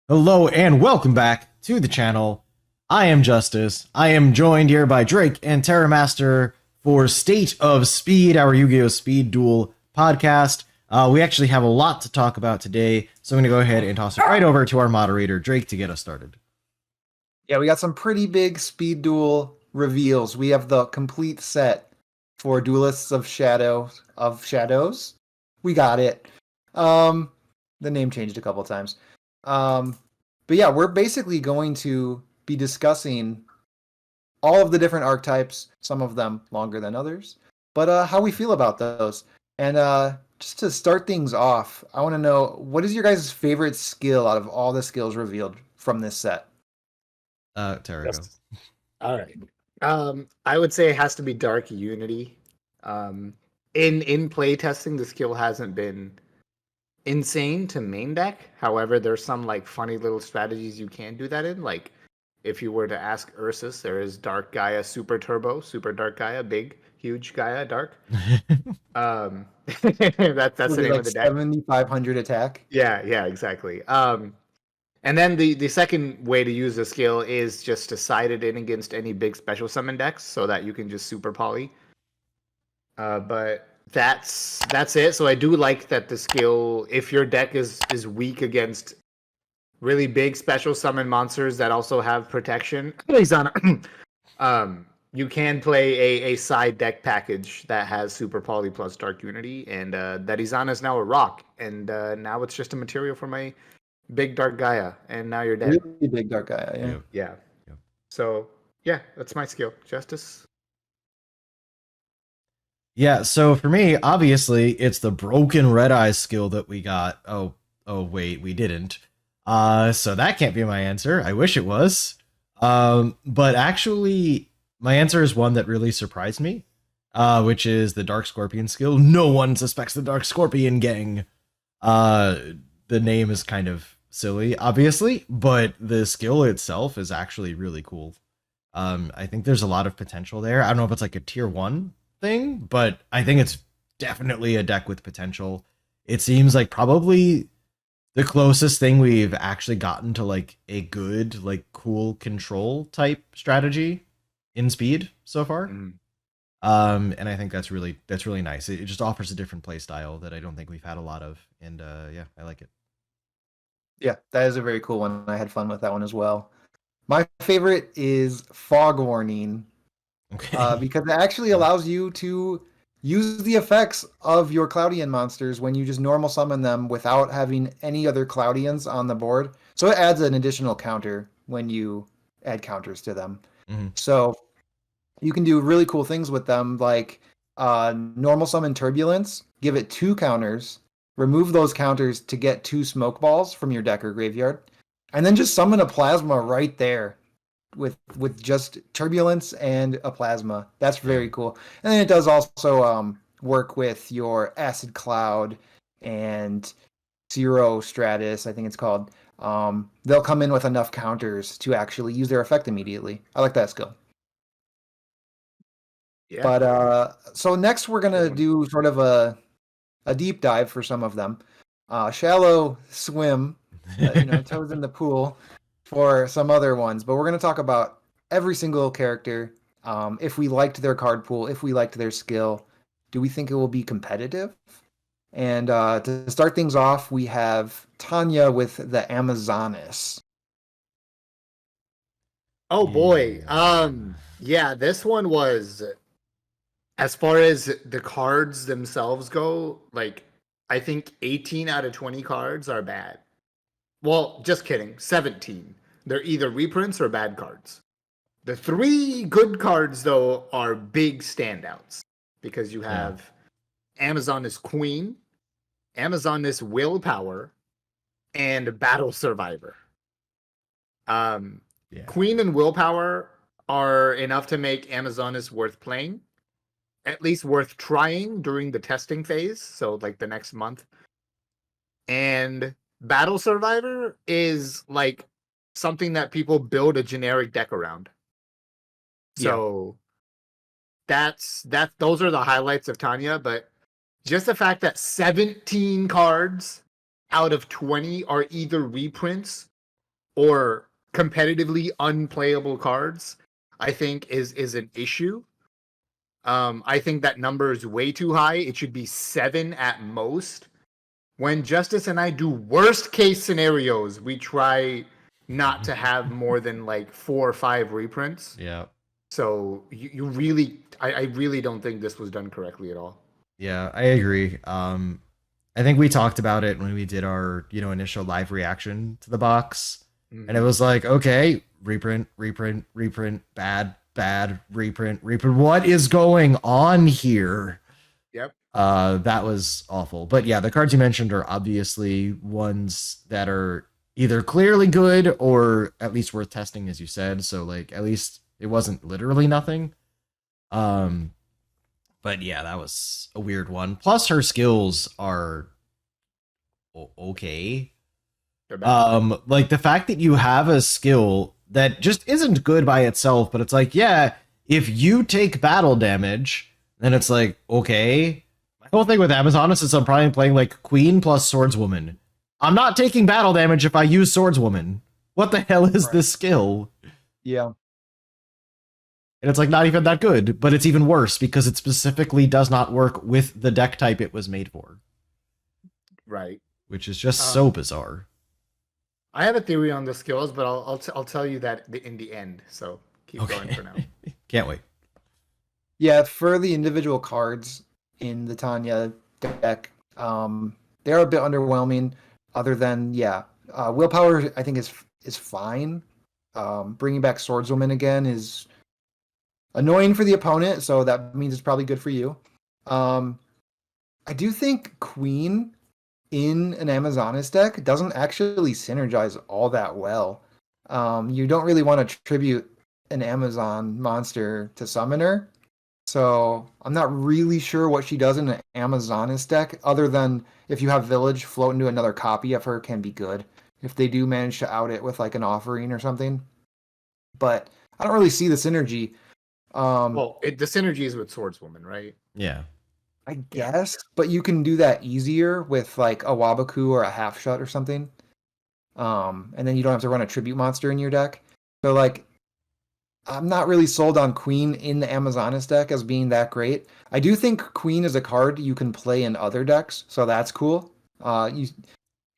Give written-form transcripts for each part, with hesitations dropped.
Hello and welcome back to the channel. I am Justice. I am joined here by Drake and Terramaster for State of Speed, our Yu-Gi-Oh! Speed Duel podcast. We actually have a lot to talk about today, so I'm going to go ahead and toss it right over to our moderator, Drake, to get us started. Yeah, we got some pretty big speed duel reveals. We have the complete set for Duelists of Shadows. We got it. The name changed a couple times. But yeah, we're basically going to be discussing all of the different archetypes, some of them longer than others, but how we feel about those. And just to start things off, I want to know, what is your guys' favorite skill out of all the skills revealed from this set? Terra, go. All right. I would say it has to be Dark Unity. In play testing, the skill hasn't been insane to main deck. However, there's some like funny little strategies you can do that in. Like if you were to ask Ursus, there is Dark Gaia Super Turbo, Super Dark Gaia, big, huge Gaia, dark. That's the name like of the deck. 7,500 attack. Yeah, exactly. And then the second way to use the skill is just to side it in against any big special summon decks so that you can just super poly. But that's it. So I do like that the skill, if your deck is weak against really big special summon monsters that also have protection, you can play a side deck package that has super poly plus Dark Unity, and that Izana is now a rock, and now it's just a material for my big Dark Gaia, and now you're dead. Really big Dark Gaia, yeah. Yeah. So, yeah, that's my skill. Justice. Yeah, so for me, obviously, it's the broken red eye skill that we got. Oh, wait, we didn't. So that can't be my answer. I wish it was. But actually, my answer is one that really surprised me, which is the Dark Scorpion skill. No one suspects the Dark Scorpion gang. The name is kind of silly, obviously, but the skill itself is actually really cool. I think there's a lot of potential there. I don't know if it's like a tier 1 thing, but I think it's definitely a deck with potential. It seems like probably the closest thing we've actually gotten to like a good, like cool control type strategy in speed so far. And I think that's really nice. It just offers a different play style that I don't think we've had a lot of, and yeah, I like it. Yeah, that is a very cool one. I had fun with that one as well. My favorite is Fog Warning, Okay. because it actually allows you to use the effects of your Cloudian monsters when you just normal summon them without having any other Cloudians on the board. So it adds an additional counter when you add counters to them. So you can do really cool things with them, like normal summon Turbulence, give it 2 counters, remove those counters to get 2 smoke balls from your deck or graveyard, and then just summon a plasma right there with just Turbulence and a plasma. That's very cool. And then it does also work with your Acid Cloud and Zero Stratus, I think it's called. They'll come in with enough counters to actually use their effect immediately. I like that skill. Yeah. But so next we're gonna do sort of a deep dive for some of them. Shallow swim, toes in the pool for some other ones. But we're gonna talk about every single character. If we liked their card pool, if we liked their skill, do we think it will be competitive? And to start things off, we have Tanya with the Amazonas. Oh boy. Yeah, this one was, as far as the cards themselves go, like I think 18 out of 20 cards are bad. Well, just kidding. 17. They're either reprints or bad cards. The 3 good cards though are big standouts because you have Amazonas Queen, Amazonas Willpower, and Battle Survivor. Queen and Willpower are enough to make Amazonas worth playing, at least worth trying during the testing phase, so like the next month. And Battle Survivor is like something that people build a generic deck around. So those are the highlights of Tanya, but just the fact that 17 cards out of 20 are either reprints or competitively unplayable cards, I think is an issue. I think that number is way too high. It should be 7 at most. When Justice and I do worst case scenarios, we try not to have more than like 4 or 5 reprints. Yeah. So you really, I really don't think this was done correctly at all. Yeah, I agree. I think we talked about it when we did our, initial live reaction to the box. And it was like, okay, reprint, bad, reprint. What is going on here? Yep. That was awful. But yeah, the cards you mentioned are obviously ones that are either clearly good or at least worth testing, as you said. So like, at least it wasn't literally nothing. But yeah, that was a weird one. Plus, her skills are okay. Like the fact that you have a skill that just isn't good by itself, but it's like, yeah, if you take battle damage, then it's like, okay. My whole thing with Amazoness is I'm probably playing like Queen plus Swordswoman. I'm not taking battle damage if I use Swordswoman. What the hell is this skill? Yeah. And it's like not even that good, but it's even worse because it specifically does not work with the deck type it was made for. Right. Which is just so bizarre. I have a theory on the skills, but I'll tell you that in the end. So keep going for now. Can't wait. Yeah, for the individual cards in the Tanya deck, they're a bit underwhelming. Other than willpower, I think is fine. Bringing back Swordswoman again is annoying for the opponent, so that means it's probably good for you. I do think Queen in an Amazoness deck doesn't actually synergize all that well. You don't really want to tribute an Amazon monster to Summoner, so I'm not really sure what she does in an Amazoness deck, other than if you have Village, float into another copy of her can be good, if they do manage to out it with like an offering or something. But I don't really see the synergy. The synergy is with Swordswoman, right? Yeah. I guess, but you can do that easier with like a Wabaku or a Half Shut or something. And then you don't have to run a tribute monster in your deck. So like, I'm not really sold on Queen in the Amazoness deck as being that great. I do think Queen is a card you can play in other decks, so that's cool. I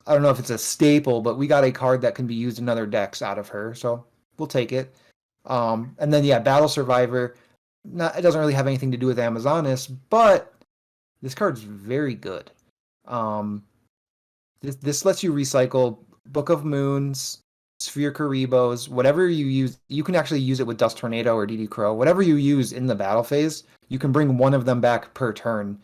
don't know if it's a staple, but we got a card that can be used in other decks out of her, so we'll take it. And then Battle Survivor. It doesn't really have anything to do with Amazoness, but this card's very good. This lets you recycle Book of Moons, Sphere Karibos, whatever you use. You can actually use it with Dust Tornado or DD Crow. Whatever you use in the battle phase, you can bring one of them back per turn.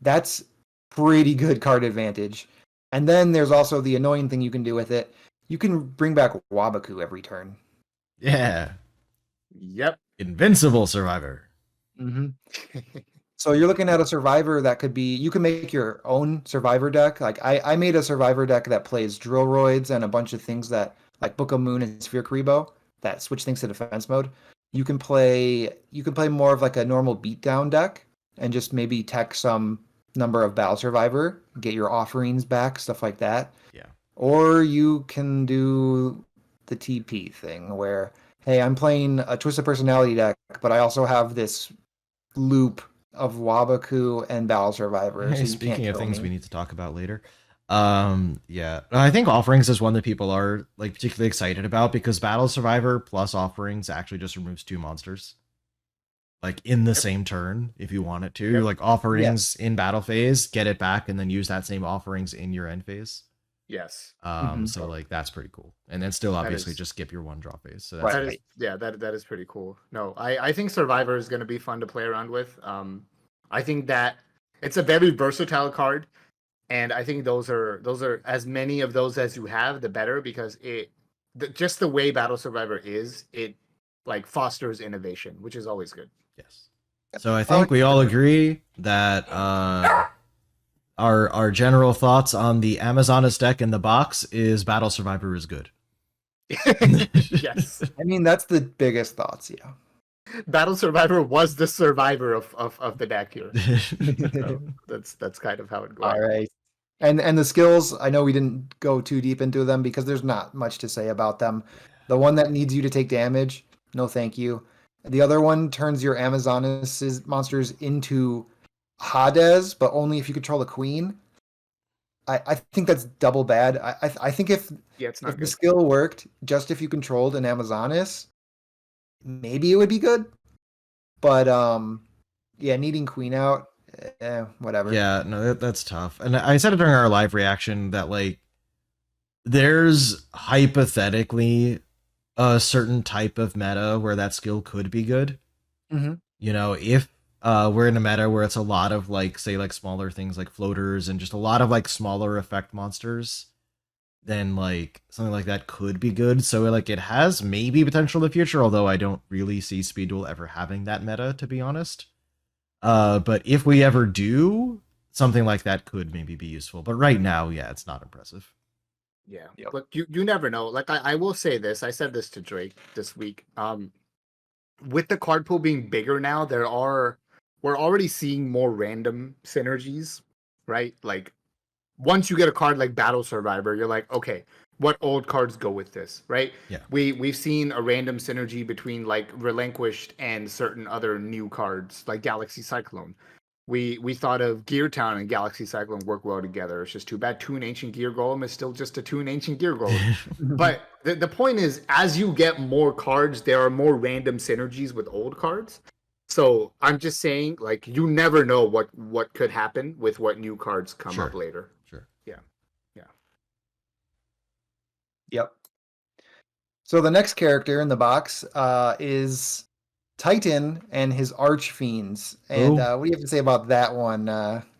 That's pretty good card advantage. And then there's also the annoying thing you can do with it. You can bring back Wabaku every turn. Yeah. Yep. Invincible Survivor. Mm-hmm. So you're looking at a Survivor that could be, you can make your own Survivor deck. Like I made a Survivor deck that plays Drillroids and a bunch of things that, like Book of Moon and Sphere Karibo, that switch things to defense mode. You can play more of like a normal beatdown deck and just maybe tech some number of Battle Survivor, get your offerings back, stuff like that. Yeah. Or you can do the TP thing where, hey, I'm playing a Twisted Personality deck, but I also have this loop of Wabaku and Battle Survivor. Hey, so speaking of things we need to talk about later, I think Offerings is one that people are like particularly excited about because Battle Survivor plus Offerings actually just removes 2 monsters, like in the same turn if you want it to. Like Offerings in battle phase, get it back, and then use that same Offerings in your end phase. Yes. So like that's pretty cool, and then still obviously just skip your 1 draw phase. So that's that is pretty cool. No, I think Survivor is going to be fun to play around with. I think that it's a very versatile card, and I think those are as many of those as you have, the better, because just the way Battle Survivor is, it like fosters innovation, which is always good. Yes. So I think we all agree that our general thoughts on the Amazoness deck in the box is Battle Survivor is good. Yes. I mean, that's the biggest thoughts, yeah. Battle Survivor was the survivor of the deck here. So that's kind of how it goes. All right. And the skills, I know we didn't go too deep into them because there's not much to say about them. The one that needs you to take damage, no thank you. The other one turns your Amazonas monsters into Hades, but only if you control the queen. I think that's double bad. I think Yeah, it's if not the good. skill worked just if you controlled an Amazonas, maybe it would be good. But yeah, needing queen out, whatever. Yeah, no, that's tough. And I said it during our live reaction that like there's hypothetically a certain type of meta where that skill could be good. Mm-hmm. You know, if we're in a meta where it's a lot of like say like smaller things like floaters and just a lot of like smaller effect monsters, then like something like that could be good. So like it has maybe potential in the future, although I don't really see Speed Duel ever having that meta, to be honest. But if we ever do, something like that could maybe be useful. But right now, yeah, it's not impressive. Yeah. Yep. Look, you never know. Like I will say this. I said this to Drake this week. With the card pool being bigger now, we're already seeing more random synergies, right? Like once you get a card like Battle Survivor, you're like, okay, what old cards go with this, right? Yeah. We've seen a random synergy between like Relinquished and certain other new cards like Galaxy Cyclone. We thought of Gear Town and Galaxy Cyclone work well together. It's just too bad Toon Ancient Gear Golem is still just a Toon Ancient Gear Golem. But the point is, as you get more cards, there are more random synergies with old cards. So I'm just saying, like, you never know what could happen with what new cards come up Sure. later. Sure. Yep. So the next character in the box is Titan and his Archfiends. And Who? what do you have to say about that one,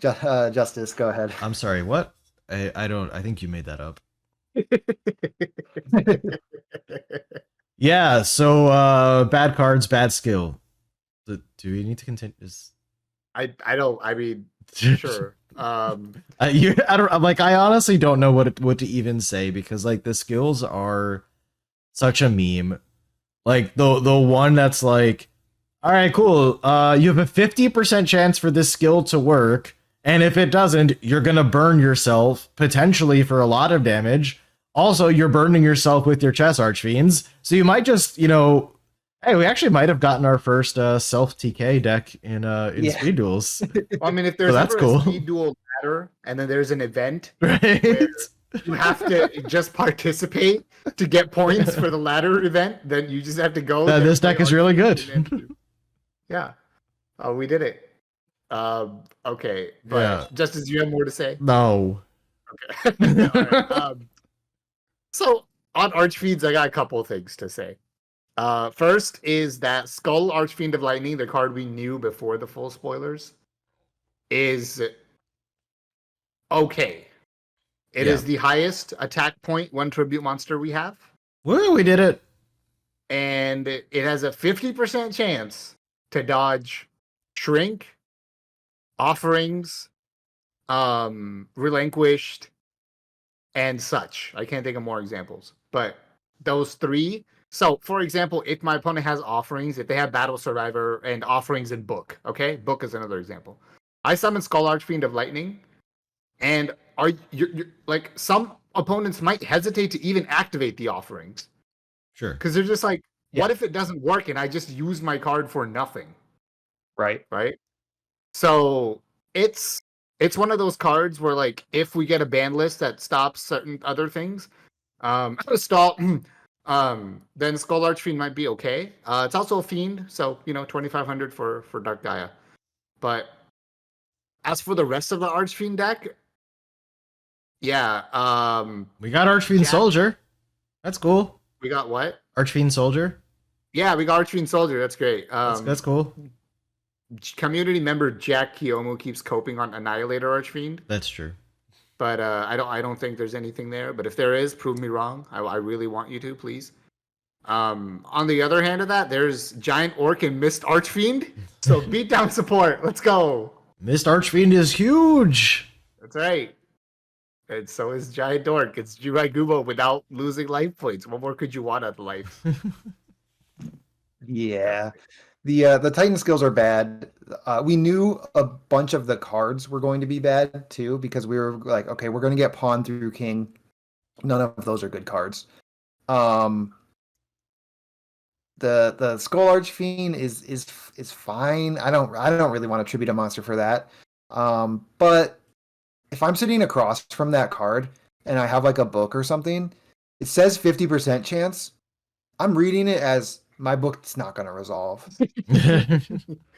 Justice? Go ahead. I'm sorry, what? I don't I think you made that up. Yeah, so bad cards, bad skill. Do we need to continue? I don't. I mean, sure. I don't. I'm like I honestly don't know what to even say because like the skills are such a meme. Like the one that's like, all right, cool. You have a 50% chance for this skill to work, and if it doesn't, you're gonna burn yourself potentially for a lot of damage. Also, you're burning yourself with your chess archfiends, so you might just hey, we actually might have gotten our first self TK deck in Yeah. speed duels. Well, I mean, if So there's that's ever cool. a speed duel ladder and then there's an event Right? where you have to just participate to get points for the ladder event, then you just have to go. This deck is really good. Yeah. Oh, we did it. Okay, but Yeah. just as you have more to say. No. Okay. All right. So on Archfiends, I got a couple of things to say. First is that Skull Archfiend of Lightning, the card we knew before the full spoilers, is okay. It is the highest attack point one tribute monster we have. Woo, we did it. And it has a 50% chance to dodge Shrink, Offerings, Relinquished, and such. I can't think of more examples. But those three. So, for example, if my opponent has Offerings, if they have Battle Survivor and Offerings and Book, okay? Book is another example. I summon Skull Archfiend of Lightning, and you're like some opponents might hesitate to even activate the Offerings. Sure. Because they're just like, Yeah. what if it doesn't work and I just use my card for nothing? Right. Right? So it's one of those cards where like if we get a ban list that stops certain other things, stall then Skull Archfiend might be okay. It's also a fiend, so 2,500 for Dark Gaia. But as for the rest of the Archfiend deck, yeah, we got Archfiend Soldier. That's cool. We got what? Archfiend Soldier. Yeah, we got Archfiend Soldier. That's great. That's cool. Community member Jack Kiyomu keeps coping on Annihilator Archfiend. That's true. But I don't think there's anything there. But if there is, prove me wrong. I really want you to, please. On the other hand of that, there's Giant Orc and Mist Archfiend. So beatdown support. Let's go. Mist Archfiend is huge. That's right. And so is Giant Orc. It's Jurai Gubo without losing life points. What more could you want out of life? Yeah. The Titan skills are bad. We knew a bunch of the cards were going to be bad too because we were like, okay, we're going to get pawn through king. None of those are good cards. Um, the Skull Archfiend is fine. I don't really want to tribute a monster for that. But if I'm sitting across from that card and I have like a book or something, it says 50% chance. I'm reading it as my book's not going to resolve.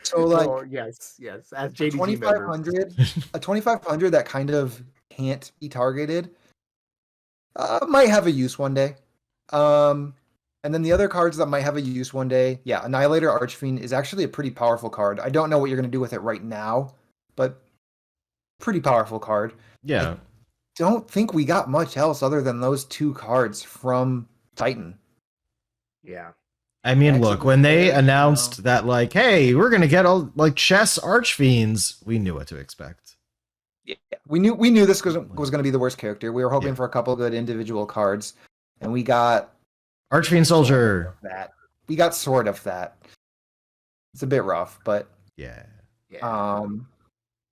So like Well, yes, as a JDG members. 2500 that kind of can't be targeted might have a use one day. And then the other cards that might have a use one day, yeah, Annihilator Archfiend is actually a pretty powerful card. I don't know what you're going to do with it right now, but pretty powerful card. Yeah. I don't think we got much else other than those two cards from Titan. Yeah. I mean, Exit look, when they there, announced that, like, hey, we're gonna get all like chess archfiends, we knew what to expect. Yeah, we knew this was going to be the worst character. We were hoping Yeah. for a couple good individual cards, and we got Archfiend Soldier. that. We got sort of that. It's a bit rough, but Yeah.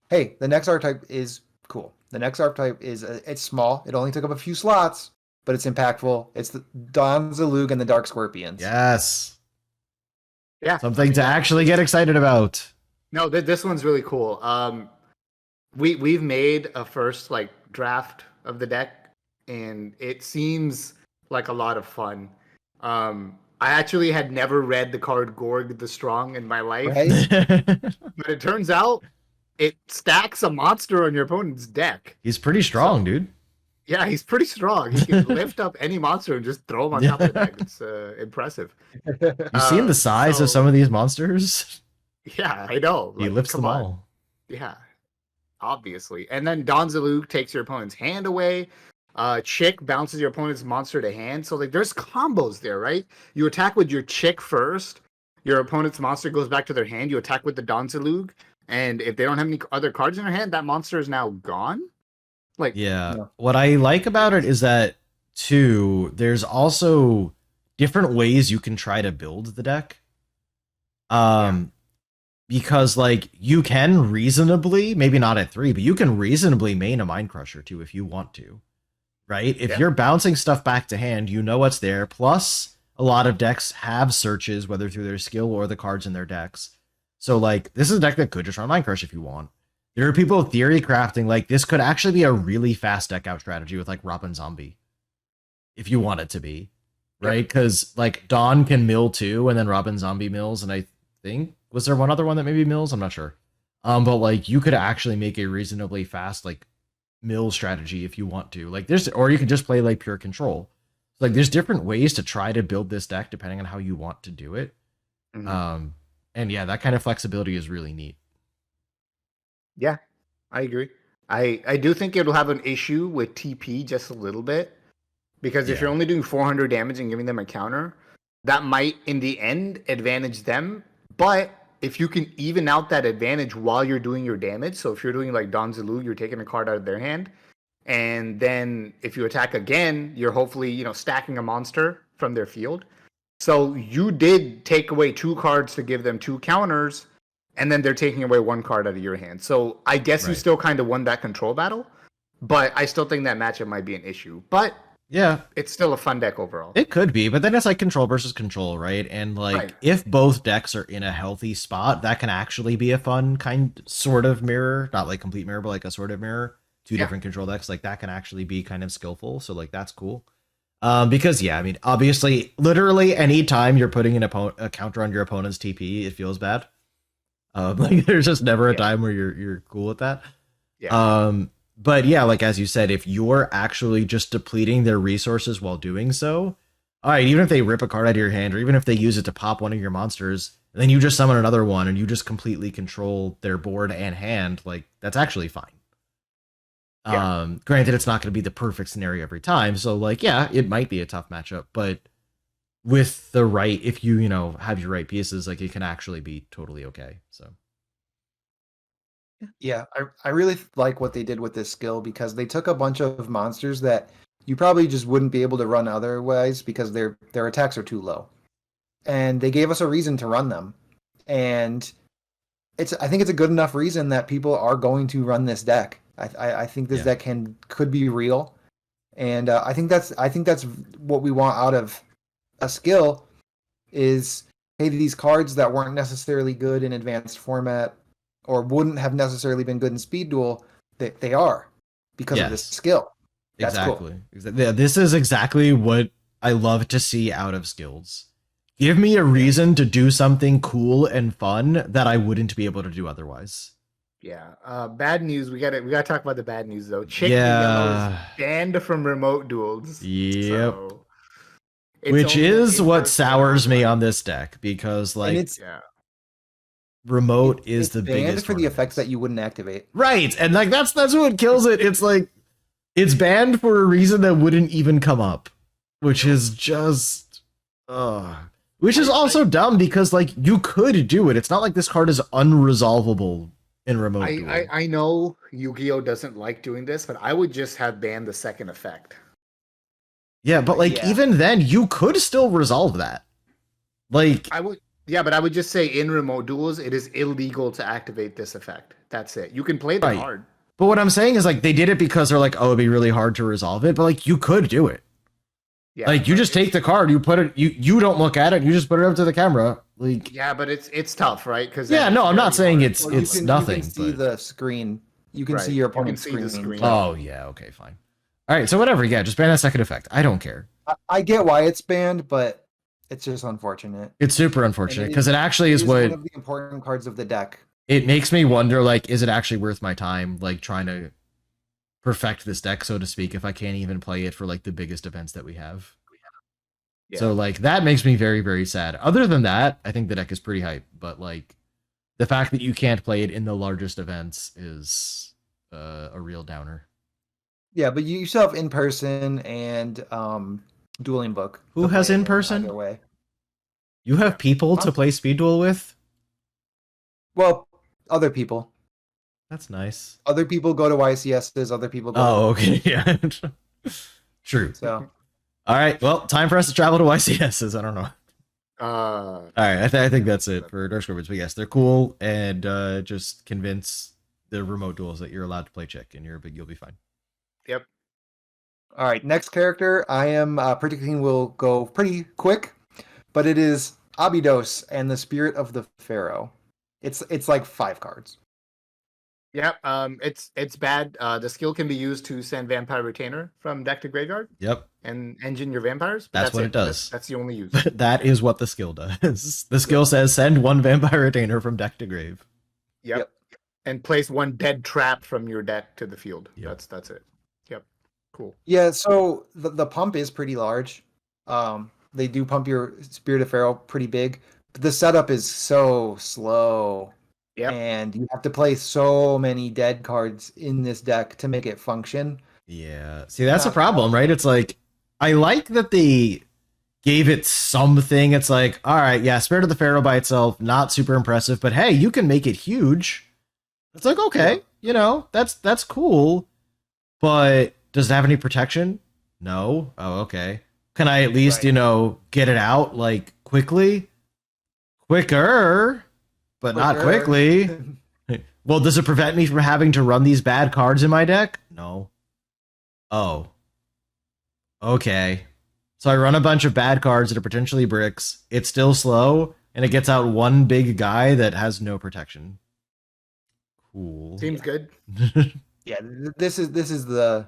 hey, the next archetype is cool. The next archetype is it's small. It only took up a few slots, but it's impactful. It's the Don Zalug and the Dark Scorpions. Yes. Yeah. Something to actually get excited about. No, this one's really cool. We've made a first like draft of the deck, and it seems like a lot of fun. I actually had never read the card Gorg the Strong in my life, Right? but it turns out it stacks a monster on your opponent's deck. He's pretty strong, dude. Yeah, he's pretty strong. He can lift up any monster and just throw him on top of the deck. It's impressive. You seen the size of some of these monsters? Yeah, I know. He Like, lifts come them on. all. Yeah, obviously. And then Don Zalug takes your opponent's hand away. Chick bounces your opponent's monster to hand. So like, there's combos there, right? You attack with your Chick first. Your opponent's monster goes back to their hand. You attack with the Don Zalug, and if they don't have any other cards in their hand, that monster is now gone. Like, Yeah. No. What I like about it is that, too, there's also different ways you can try to build the deck. Because, like, you can reasonably, maybe not at 3, but you can reasonably main a Mind Crusher, too, if you want to. Right? If Yeah. you're bouncing stuff back to hand, you know what's there. Plus, a lot of decks have searches, whether through their skill or the cards in their decks. So, like, this is a deck that could just run Mind Crush if you want. There are people theory crafting, like, this could actually be a really fast deck out strategy with, like, Robin Zombie. If you want it to be. Right? Because, like, Dawn can mill too, and then Robin Zombie mills, and I think, was there one other one that maybe mills? I'm not sure. But, like, you could actually make a reasonably fast, like, mill strategy if you want to. Like, there's, or you could just play, like, pure control. Like, there's different ways to try to build this deck depending on how you want to do it. mhm. And yeah, that kind of flexibility is really neat. Yeah, I agree. I do think it'll have an issue with TP just a little bit, because if Yeah. you're only doing 400 damage and giving them a counter, that might in the end advantage them. But if you can even out that advantage while you're doing your damage, so if you're doing like Don Zalug, you're taking a card out of their hand, and then if you attack again, you're hopefully stacking a monster from their field. So you did take away 2 cards to give them 2 counters, and then they're taking away 1 card out of your hand. So I guess you Right. still kind of won that control battle, but I still think that matchup might be an issue. But Yeah, it's still a fun deck overall. it could be, but then it's like control versus control, right? And like, Right. if both decks are in a healthy spot, that can actually be a fun sort of mirror, not like complete mirror, but like a sort of mirror. 2 Yeah. different control decks, like that can actually be kind of skillful. So like, that's cool. Because yeah, I mean, obviously, literally any time you're putting a counter on your opponent's TP, it feels bad. Like there's just never a time where you're cool with that. Yeah. But yeah, like as you said, if you're actually just depleting their resources while doing so, all right, even if they rip a card out of your hand, or even if they use it to pop one of your monsters, and then you just summon another one and you just completely control their board and hand, like that's actually fine. Yeah. Granted, it's not going to be the perfect scenario every time, so like, yeah, it might be a tough matchup, but with the right, if you have your right pieces, like it can actually be totally okay. So Yeah, I really like what they did with this skill because they took a bunch of monsters that you probably just wouldn't be able to run otherwise because their attacks are too low. And they gave us a reason to run them. and I think it's a good enough reason that people are going to run this deck. I think this deck could be real, and I think that's what we want out of a skill is, hey, these cards that weren't necessarily good in advanced format or wouldn't have necessarily been good in speed duel, they are because of this skill. That's exactly. cool. Yeah, this is exactly what I love to see out of skills. Give me a reason to do something cool and fun that I wouldn't be able to do otherwise. Yeah. Bad news. We gotta talk about the bad news though. Chick the Yellow is banned from remote duels. Yep. So which is what sours me on this deck, because like remote is the biggest for the effects that you wouldn't activate. Right. And like that's what kills it. It's like it's banned for a reason that wouldn't even come up, which is just which is also dumb because like you could do it. It's not like this card is unresolvable in remote duel. I know Yu-Gi-Oh doesn't like doing this, but I would just have banned the second effect. Yeah, but like even then you could still resolve that. Like I would but I would just say in remote duels it is illegal to activate this effect. That's it. You can play the card. But what I'm saying is like they did it because they're like, oh, it'd be really hard to resolve it, but like you could do it. Yeah, like you just take the card, you put it, you don't look at it, you just put it up to the camera. Like but it's tough, right? Because no, I'm not saying it's nothing. You can see the screen. You can see your opponent's screen. Oh yeah, okay, fine. All right, so whatever. Yeah, just ban that second effect. I don't care. I get why it's banned, but it's just unfortunate. It's super unfortunate because it actually is one of the important cards of the deck. It makes me wonder, like, is it actually worth my time, like, trying to perfect this deck, so to speak, if I can't even play it for like the biggest events that we have? Yeah. So like that makes me very, very sad. Other than that, I think the deck is pretty hype, but like the fact that you can't play it in the largest events is a real downer. Yeah, but you still have in person and dueling book. Who has in person? Either way. You have people to play speed duel with? Well, other people. That's nice. Other people go to YCSs, other people go okay, yeah. True. So all right, well, time for us to travel to YCSs. I don't know. All right, I think that's it for Dark Scorpions. But yes, they're cool, and just convince the remote duels that you're allowed to play Chick, and you'll be fine. Yep. All right, next character I am predicting will go pretty quick, but it is Abydos and the Spirit of the Pharaoh. It's like 5 cards. Yep. It's bad. The skill can be used to send Vampire Retainer from deck to graveyard. Yep. And engine your vampires. That's what it does. That's the only use. That is what the skill does. The skill says send 1 Vampire Retainer from deck to grave. Yep. And place 1 dead trap from your deck to the field. Yep. That's it. Yep. Cool. Yeah. So the pump is pretty large. They do pump your Spirit of Pharaoh pretty big, but the setup is so slow. Yep. And you have to play so many dead cards in this deck to make it function. Yeah. See, that's a problem, right? It's like, I like that they gave it something. It's like, all right, yeah, Spirit of the Pharaoh by itself, not super impressive, but hey, you can make it huge. It's like, okay, that's cool. But does it have any protection? No. Oh, okay. Can I at least, get it out like quickly? Quicker. But not quickly. Well, does it prevent me from having to run these bad cards in my deck? No. Oh. Okay. So I run a bunch of bad cards that are potentially bricks. It's still slow, and it gets out 1 big guy that has no protection. Cool. Seems good. Yeah, this is the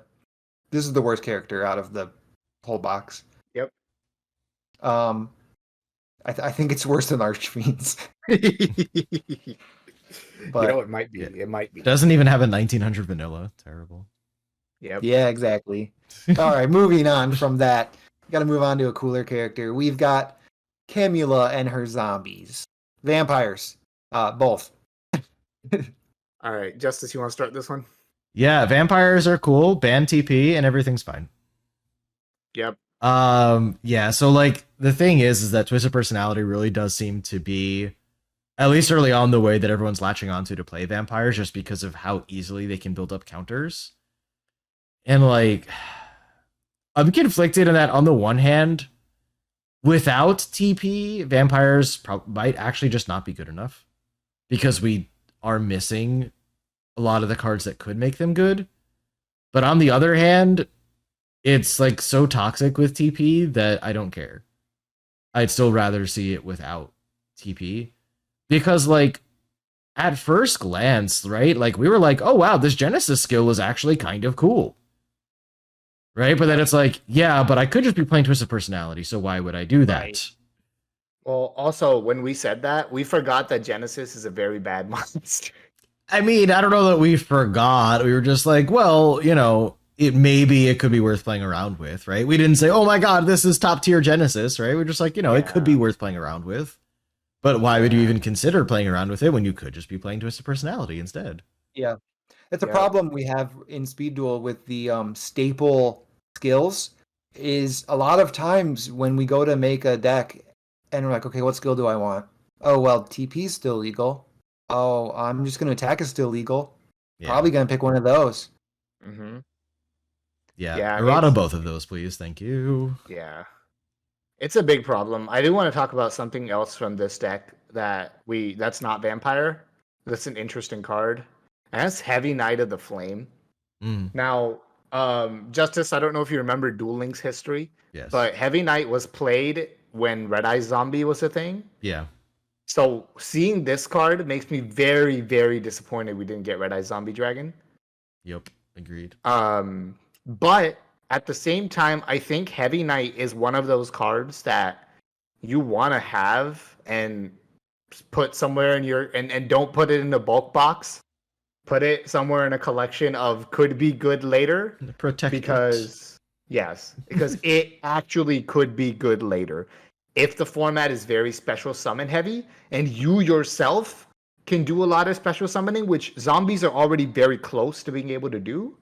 worst character out of the whole box. Yep. I think it's worse than Archfiends. But it might be. It might be. Doesn't even have a 1900 vanilla. Terrible. Yep. Yeah, exactly. All right, moving on from that. Got to move on to a cooler character. We've got Camula and her zombies. Vampires. Both. All right, Justice, you want to start this one? Yeah, vampires are cool. Ban TP and everything's fine. Yep. Yeah, so like the thing is that Twisted Personality really does seem to be, at least early on, the way that everyone's latching onto to play vampires, just because of how easily they can build up counters. And like, I'm conflicted in that on the one hand, without TP, vampires might actually just not be good enough because we are missing a lot of the cards that could make them good. But on the other hand, it's like so toxic with TP that I don't care. I'd still rather see it without TP because like at first glance, right? Like we were like, "Oh wow, this Genesis skill is actually kind of cool." Right? But then it's like, "Yeah, but I could just be playing Twisted Personality, so why would I do that?" Right. Well, also when we said that, we forgot that Genesis is a very bad monster. I mean, I don't know that we forgot. We were just like, well, it could be worth playing around with, right? We didn't say, oh my god, this is top tier Genesis, right? We're just like, it could be worth playing around with. But why would you even consider playing around with it when you could just be playing Twisted Personality instead? Yeah. That's a problem we have in Speed Duel with the staple skills is a lot of times when we go to make a deck and we're like, okay, what skill do I want? Oh, well, TP is still legal. Oh, I'm just going to attack is still legal. Yeah. Probably going to pick one of those. Mm-hmm. Yeah. Errata both of those, please. Thank you. Yeah. It's a big problem. I do want to talk about something else from this deck that's not Vampire. That's an interesting card. And that's Heavy Knight of the Flame. Now, Justice, I don't know if you remember Duel Links history. Yes. But Heavy Knight was played when Red Eye Zombie was a thing. Yeah. So seeing this card makes me very, very disappointed we didn't get Red Eye Zombie Dragon. Yep. Agreed. But at the same time, I think Heavy Knight is one of those cards that you want to have and put somewhere in your and don't put it in a bulk box. Put it somewhere in a collection of could be good later. Protect because it actually could be good later. If the format is very special summon heavy and you yourself can do a lot of special summoning, which zombies are already very close to being able to do,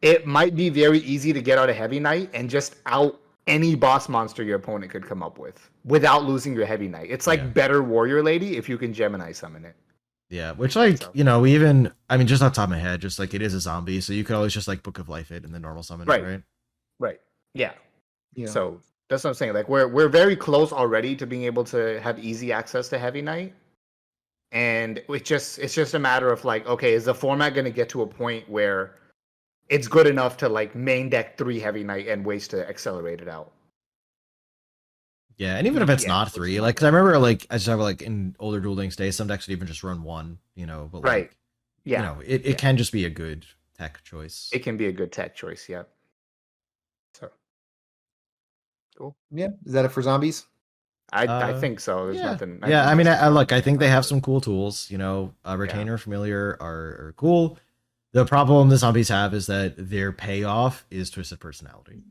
it might be very easy to get out a Heavy Knight and just out any boss monster your opponent could come up with without losing your Heavy Knight. It's like better Warrior Lady if you can Gemini summon it. Yeah, which just off the top of my head, just like it is a zombie, so you could always just like Book of Life it and then normal summon it, right? Right. Yeah. So that's what I'm saying. Like we're very close already to being able to have easy access to Heavy Knight. And it's just a matter of like, okay, is the format going to get to a point where it's good enough to like main deck 3 Heavy Knight and ways to accelerate it out? Yeah, and even if it's not 3, like, because I remember, like, I just have, like, in older Duel Links days, some decks would even just run 1, but, like, it can just be a good tech choice. It can be a good tech choice, yeah. So, cool. Yeah, is that it for zombies? I think so. There's nothing. I think they have some cool tools, Retainer, Familiar are cool. The problem the zombies have is that their payoff is Twisted Personality.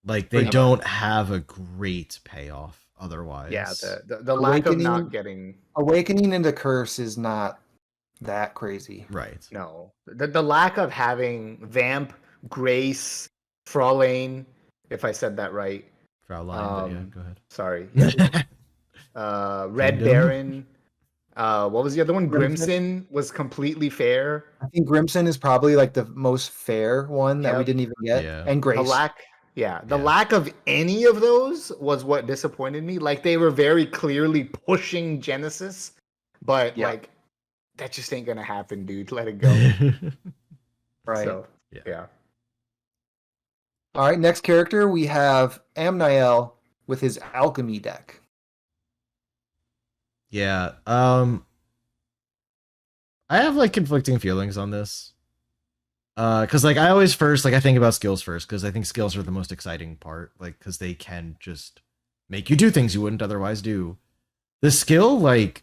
Like, they don't have a great payoff otherwise. Yeah, the lack of not getting... Awakening into Curse is not that crazy. Right. No. The lack of having Vamp, Grace, Fraulein, if I said that right. Fraulein, go ahead. Sorry. Red Baron. What was the other one? Grimson was completely fair. I think Grimson is probably like the most fair one that we didn't even get. Yeah. And Grace. The lack of any of those was what disappointed me. Like, they were very clearly pushing Genesis, but like, that just ain't gonna happen, dude. Let it go. Right. So, yeah. All right, next character we have Amniel with his alchemy deck. Yeah. I have like conflicting feelings on this. Because like I always I think about skills first, because I think skills are the most exciting part, like because they can just make you do things you wouldn't otherwise do. The skill, like,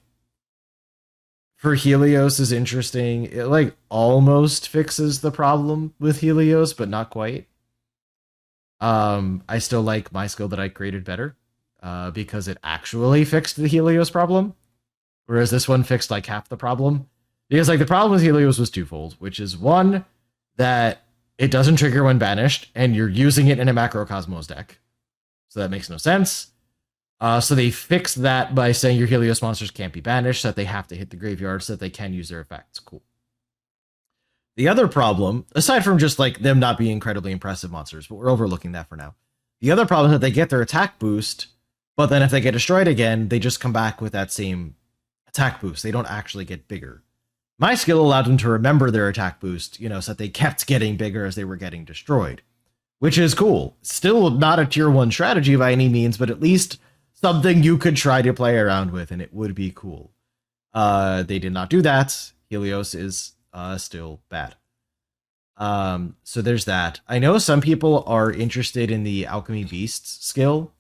for Helios is interesting. It like almost fixes the problem with Helios, but not quite. I still like my skill that I created better, because it actually fixed the Helios problem, whereas this one fixed like half the problem. Because like the problem with Helios was twofold, which is one, that it doesn't trigger when banished, and you're using it in a Macrocosmos deck. So that makes no sense. So they fixed that by saying your Helios monsters can't be banished, so that they have to hit the graveyard so that they can use their effects. Cool. The other problem, aside from just like them not being incredibly impressive monsters, but we're overlooking that for now. The other problem is that they get their attack boost, but then if they get destroyed again, they just come back with that same attack boost. They don't actually get bigger. My skill allowed them to remember their attack boost, so that they kept getting bigger as they were getting destroyed, which is cool. Still not a tier 1 strategy by any means, but at least something you could try to play around with, and it would be cool. They did not do that. Helios is still bad. So there's that. I know some people are interested in the Alchemy Beasts skill,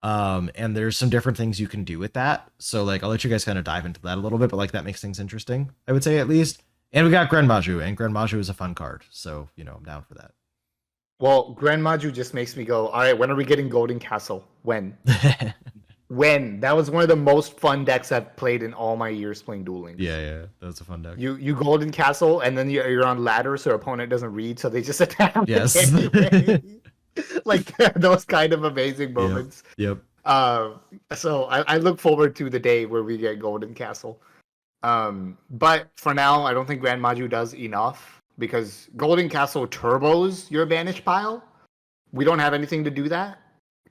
and there's some different things you can do with that. So like, I'll let you guys kind of dive into that a little bit, but like that makes things interesting, I would say at least. And we got Grenmaju, and Grenmaju is a fun card, so I'm down for that. Well, Grenmaju just makes me go, all right, when are we getting Golden Castle? When? When? That was one of the most fun decks I've played in all my years playing Duel Links. Yeah, that was a fun deck. You Golden Castle, and then you're on ladder, so your opponent doesn't read, so they just attack. Yes. Anyway. Like those kind of amazing moments. Yep. So I look forward to the day where we get Golden Castle. But for now, I don't think Grand Maju does enough, because Golden Castle turbos your banish pile. We don't have anything to do that.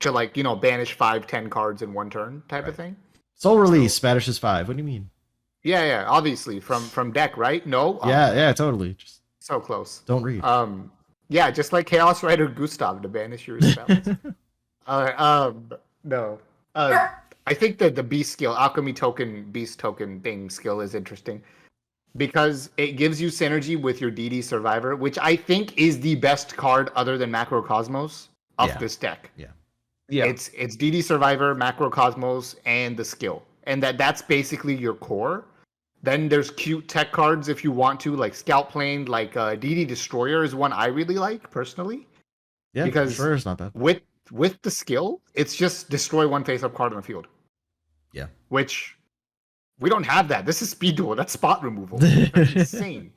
To banish 5-10 cards in one turn type of thing. Soul Release banishes 5. What do you mean? Yeah, obviously from deck, right? No. Yeah, totally. Just so close. don't read. Yeah, just like Chaos Rider Gustav to banish your spells. No. I think that the beast skill, alchemy token, beast token thing skill is interesting because it gives you synergy with your DD Survivor, which I think is the best card other than Macrocosmos of this deck. Yeah, it's DD Survivor, Macrocosmos, and the skill, and that's basically your core. Then there's cute tech cards if you want to, like Scout Plane, like DD Destroyer is one I really like personally. Yeah, because Destroyer's not bad. With the skill, it's just destroy one face-up card on the field. Yeah, which we don't have that. This is Speed Duel. That's spot removal. That's insane,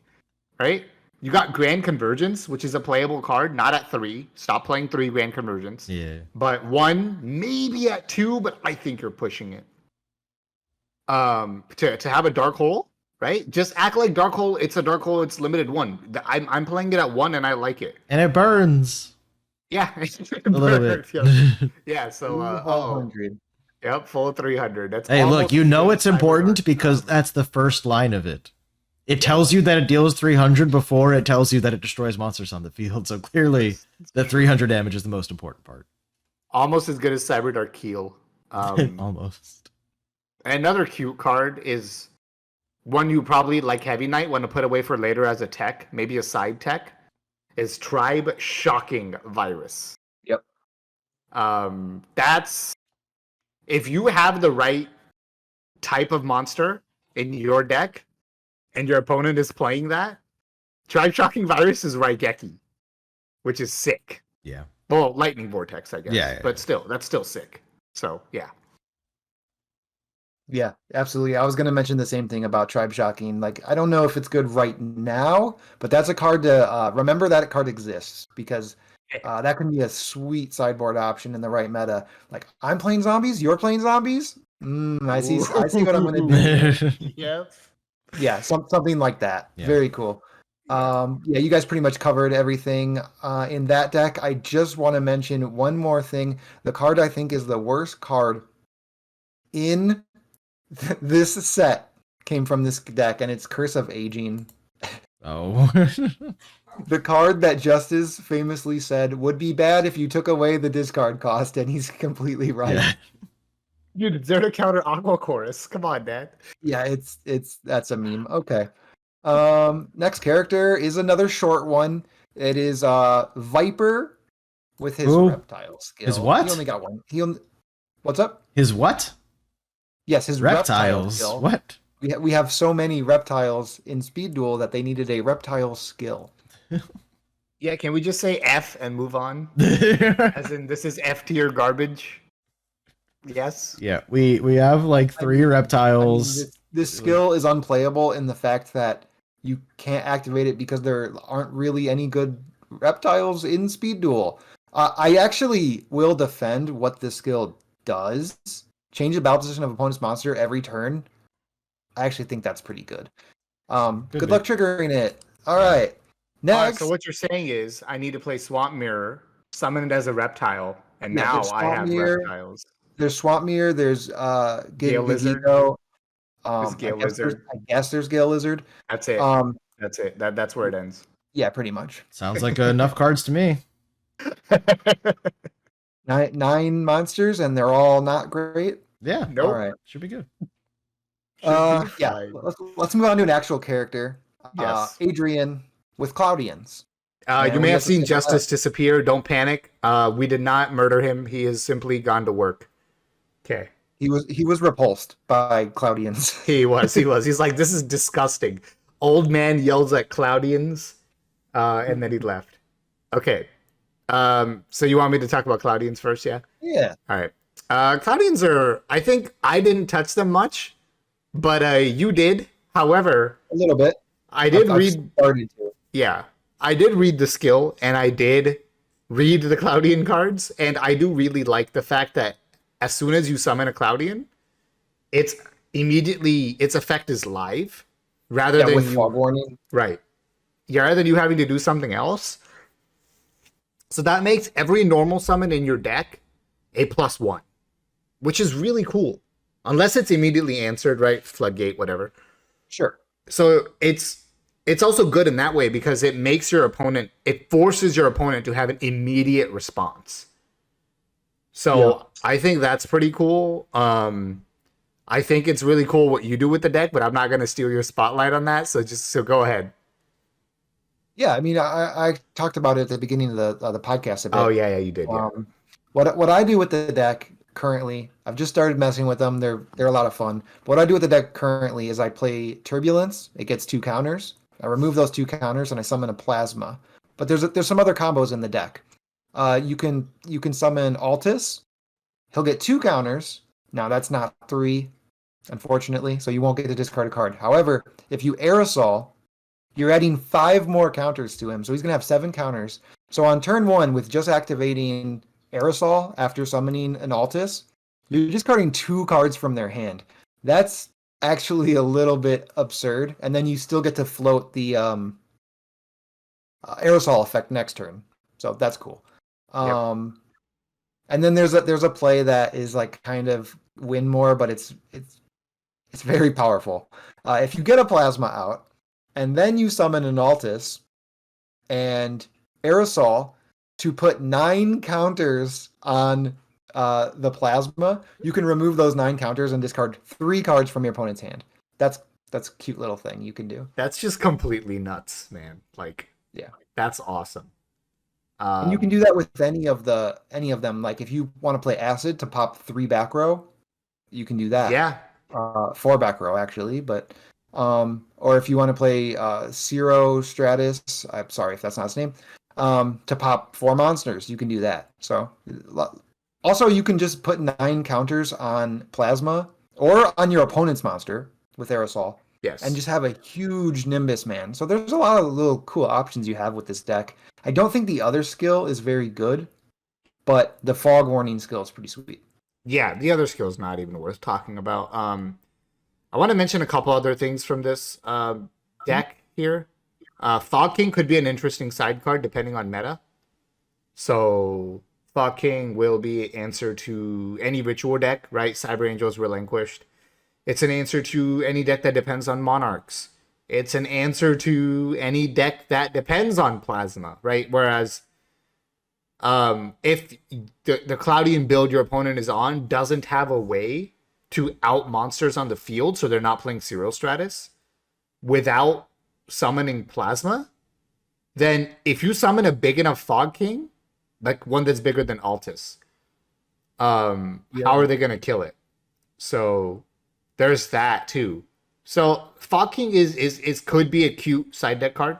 right? You got Grand Convergence, which is a playable card, not at 3. Stop playing 3 Grand Convergence. Yeah. But 1, maybe at 2, but I think you're pushing it. To have a Dark Hole, right? Just act like Dark Hole, it's a Dark Hole, it's limited 1. I'm playing it at 1 and I like it. And it burns. Yeah. A little bit. Yeah, so 100. Yep, full 300. That's hey, look, it's important because that's the first line of it. It tells you that it deals 300 before it tells you that it destroys monsters on the field. So clearly, the 300 damage is the most important part. Almost as good as Cyberdark Keel. Almost. Another cute card is one you probably, like Heavy Knight, want to put away for later as a tech, maybe a side tech, is Tribe Shocking Virus. Yep. That's... If you have the right type of monster in your deck, and your opponent is playing that, Tribe Shocking Virus is Raigeki, which is sick. Yeah. Well, Lightning Vortex, I guess. Yeah. But still, that's still sick. So, yeah. Yeah, absolutely. I was going to mention the same thing about Tribe Shocking. Like, I don't know if it's good right now, but that's a card to remember that card exists, because that can be a sweet sideboard option in the right meta. Like, I'm playing zombies, you're playing zombies. I see what I'm going to do. Yep. Yeah, something like that. Yeah. Very cool. Yeah, you guys pretty much covered everything in that deck. I just want to mention one more thing. The card I think is the worst card in this set came from this deck, and it's Curse of Aging. Oh. The card that Justice famously said would be bad if you took away the discard cost, and he's completely right. Yeah. You deserve to counter Aqua Chorus. Come on, Dad. Yeah, that's a meme. Okay. Next character is another short one. It is Viper with his reptile skill. His what? He only got one. What's up? His what? Yes, his reptiles. Reptile skill. What? We have so many reptiles in Speed Duel that they needed a reptile skill. Yeah, can we just say F and move on? As in, this is F tier garbage. Yes. Yeah, we have like 3 reptiles. This skill is unplayable in the fact that you can't activate it because there aren't really any good reptiles in Speed Duel. I actually will defend what this skill does. Change the battle position of opponent's monster every turn. I actually think that's pretty good. Good luck triggering it. All right. Next. So what you're saying is I need to play Swamp Mirror, summon it as a reptile, And Yeah, now there's I have Swampmere, reptiles. there's Swampmere, there's Gale Lizard. Yugioh. There's Gale Lizard. I guess there's Gale Lizard. That's it. Um, That's it. That's where it ends. yeah, pretty much. Sounds like enough cards to me. Nine monsters, and they're all not great. Yeah, Nope. All right. should be good. Should be Yeah. fine. Let's move on to an actual character. Yes. Adrian with Claudians. You And may we have have to seen skip Justice disappear. Don't panic. We did not murder him. He has simply gone to work. Okay. He was repulsed by Claudians. He was. He's like, this is disgusting. Old man yells at Claudians, and then he left. Okay. So you want me to talk about Claudians first? Yeah. Yeah. All right. Claudians are. I think I didn't touch them much, but you did. However, A little bit. I did I've read. started to. Yeah, I did read the skill, and I did read the Claudian cards, and I do really like the fact that as soon as you summon a Claudian, it's immediately its effect is live, rather Yeah, than with you fog warning. right. Yeah, rather than you having to do something else. So that makes every normal summon in your deck a +1, which is really cool, unless it's immediately answered, right? Floodgate, whatever. Sure. So it's also good in that way because it forces your opponent to have an immediate response. So Yeah. I think that's pretty cool. I think it's really cool what you do with the deck, but I'm not going to steal your spotlight on that. So go ahead. Yeah, I mean, I talked about it at the beginning of the podcast a bit. Oh yeah, you did. Yeah. What I do with the deck currently, I've just started messing with them. They're a lot of fun. What I do with the deck currently is I play Turbulence. It gets 2 counters. I remove those 2 counters and I summon a Plasma. But there's some other combos in the deck. You can summon Altus. He'll get 2 counters. Now that's not 3, unfortunately, so you won't get to discard a card. However, if you Aerosol, you're adding 5 more counters to him, so he's gonna have 7 counters. So on turn 1, with just activating Aerosol after summoning an Altus, you're discarding 2 cards from their hand. That's actually a little bit absurd, and then you still get to float the Aerosol effect next turn. So that's cool. And then there's a play that is like kind of win more, but it's very powerful. If you get a Plasma out, and then you summon an Altus and Aerosol to put 9 counters on the Plasma, you can remove those 9 counters and discard 3 cards from your opponent's hand. That's a cute little thing you can do. That's just completely nuts, man. Like, yeah, that's awesome. And you can do that with any of them. Like if you want to play Acid to pop 3 back row, you can do that. Yeah. 4 back row actually, but or if you want to play Zero Stratus, I'm sorry if that's not his name, to pop 4 monsters, you can do that. So also you can just put 9 counters on Plasma or on your opponent's monster with Aerosol. Yes. And just have a huge Nimbus Man. So there's a lot of little cool options you have with this deck. I don't think the other skill is very good, but the Fog Warning skill is pretty sweet. Yeah, the other skill is not even worth talking about. I want to mention a couple other things from this deck here. Fog King could be an interesting side card depending on meta. So Fog King will be answer to any ritual deck, right? Cyber Angels Relinquished. It's an answer to any deck that depends on Monarchs. It's an answer to any deck that depends on Plasma, right? Whereas if the Cloudian build your opponent is on doesn't have a way to out monsters on the field, so they're not playing Zero Stratus, without summoning Plasma, then if you summon a big enough Fog King, like one that's bigger than Altus, how are they going to kill it? So there's that too. So Fog King is could be a cute side deck card.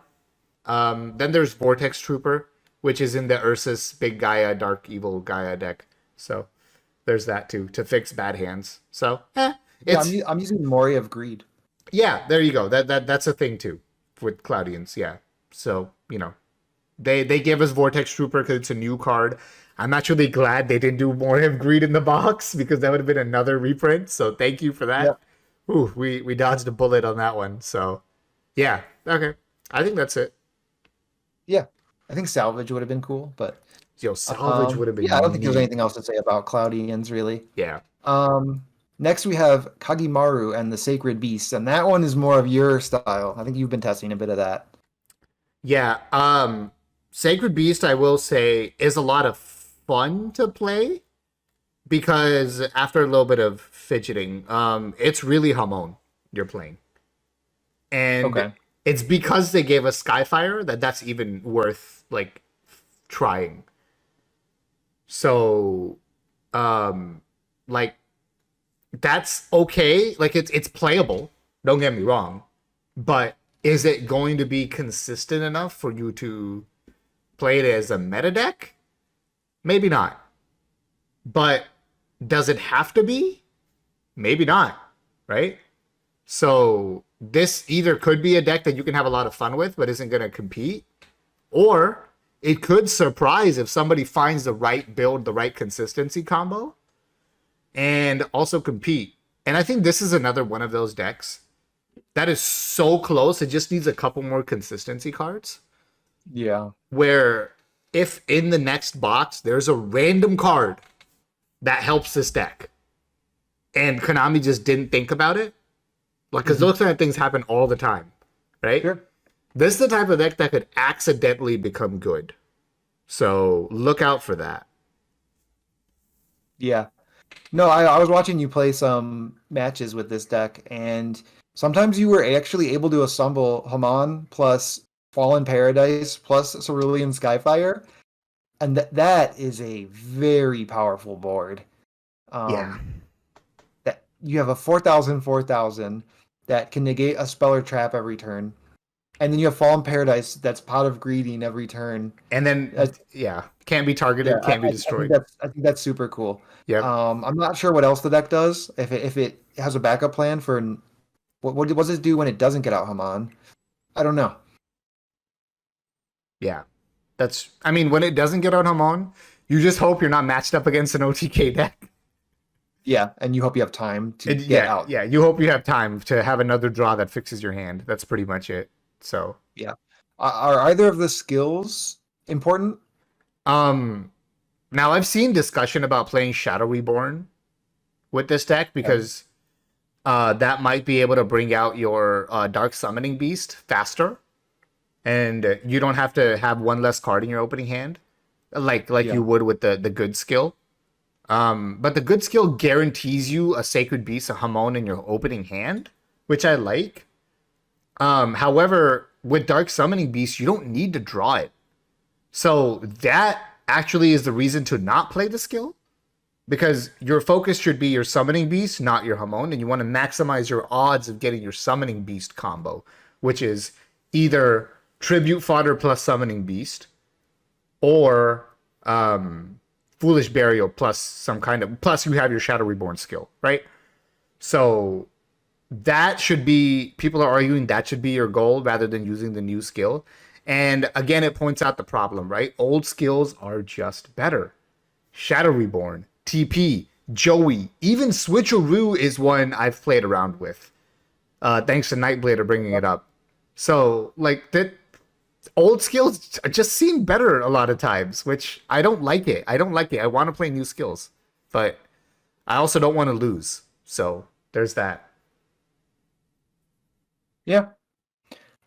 Then there's Vortex Trooper, which is in the Ursus Big Gaia Dark Evil Gaia deck. So there's that too to fix bad hands. So I'm using Mori of Greed. Yeah, there you go. That's a thing too with Cloudians. Yeah. So they gave us Vortex Trooper because it's a new card. I'm actually glad they didn't do Mori of Greed in the box because that would have been another reprint. So thank you for that. Yep. Ooh, we dodged a bullet on that one. So yeah, okay. I think that's it. Yeah. I think Salvage would have been cool, but Salvage would have been Yeah, I don't think there's neat. anything else to say about Cloudians, really. Yeah. Next we have Kagimaru and the Sacred Beast, and that one is more of your style. I think you've been testing a bit of that. Yeah. Sacred Beast, I will say, is a lot of fun to play because after a little bit of fidgeting, it's really Hamon you're playing. And Okay. it's because they gave us Skyfire that's even worth like trying. So like that's okay. Like it's playable, don't get me wrong. But is it going to be consistent enough for you to play it as a meta deck? Maybe not. But does it have to be? Maybe not, right? So this either could be a deck that you can have a lot of fun with, but isn't going to compete, or it could surprise if somebody finds the right build, the right consistency combo, and also compete. And I think this is another one of those decks that is so close. It just needs a couple more consistency cards. Yeah. Where if in the next box there's a random card that helps this deck, and Konami just didn't think about it, like because those kind of things happen all the time, right? Sure. This is the type of deck that could accidentally become good. So look out for that. Yeah. No, I was watching you play some matches with this deck, and sometimes you were actually able to assemble Haman plus Fallen Paradise plus Cerulean Skyfire, and that is a very powerful board. Yeah. That you have a 4,000 that can negate a spell or trap every turn, and then you have Fallen Paradise that's Pot of Greeting every turn. And then can't be targeted, Yeah, can't be destroyed. I think that's super cool. Yep. I'm not sure what else the deck does. If it has a backup plan for what does it do when it doesn't get out Haman? I don't know. Yeah. I mean, when it doesn't get on Hamon, you just hope you're not matched up against an OTK deck. Yeah, and you hope you have time to get out. Yeah, you hope you have time to have another draw that fixes your hand. That's pretty much it. So yeah. Are either of the skills important? now I've seen discussion about playing Shadow Reborn with this deck because that might be able to bring out your Dark Summoning Beast faster, and you don't have to have one less card in your opening hand, like you would with the good skill. But the good skill guarantees you a Sacred Beast, a Hamon in your opening hand, which I like. However, with Dark Summoning Beast, you don't need to draw it. So that actually is the reason to not play the skill, because your focus should be your Summoning Beast, not your Hamon, and you want to maximize your odds of getting your Summoning Beast combo, which is either Tribute Fodder plus Summoning Beast, or Foolish Burial plus some kind of, plus you have your Shadow Reborn skill, right? So that should be, people are arguing that should be your goal rather than using the new skill. And again, it points out the problem, right? Old skills are just better. Shadow Reborn, TP, Joey, even Switcheroo is one I've played around with. Thanks to Nightblader bringing it up. So, like, that old skills just seem better a lot of times, which I don't like it. I don't like it. I want to play new skills, but I also don't want to lose. So there's that. Yeah.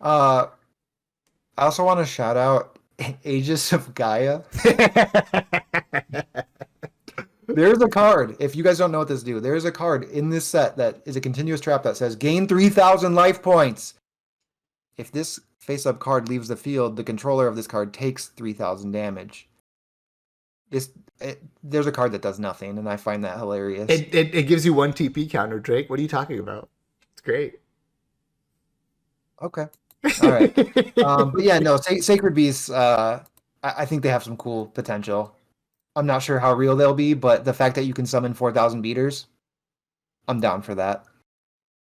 I also want to shout out Aegis of Gaia. There's a card. If you guys don't know what this do, there's a card in this set that is a continuous trap that says gain 3,000 life points. If this face-up card leaves the field, the controller of this card takes 3,000 damage. There's a card that does nothing, and I find that hilarious. It gives you 1 TP counter, Drake. What are you talking about? It's great. Okay. All right. But yeah, no, Sacred Beasts, I think they have some cool potential. I'm not sure how real they'll be, but the fact that you can summon 4,000 beaters, I'm down for that.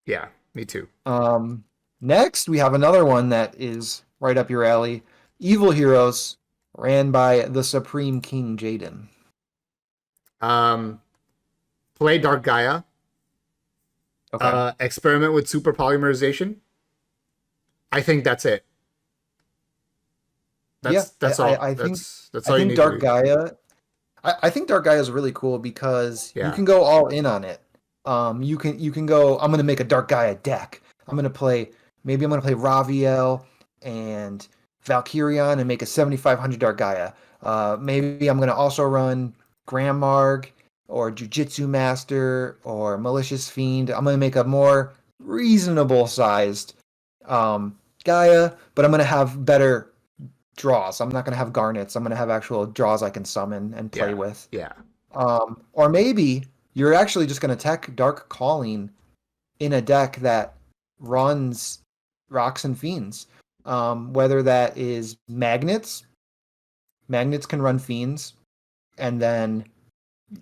Yeah, me too. Next, we have another one that is right up your alley. Evil Heroes, ran by the Supreme King Jaden. Play Dark Gaia. Okay. Experiment with super polymerization. I think that's it. Yeah, That's all. That's I all you think need to Dark do. Gaia. I think Dark Gaia is really cool because you Yeah. can go all in on it. You can go. I'm gonna make a Dark Gaia deck. I'm gonna play. Maybe I'm gonna play Raviel and Valkyrion and make a 7500 Dark Gaia. Maybe I'm gonna also run Grandmarg or Jujitsu Master or Malicious Fiend. I'm gonna make a more reasonable sized Gaia, but I'm gonna have better draws. I'm not going to have garnets. I'm going to have actual draws I can summon and play Yeah. with. Yeah. Or maybe you're actually just going to tech Dark Calling in a deck that runs Rocks and Fiends. Whether that is Magnets, Magnets can run Fiends, and then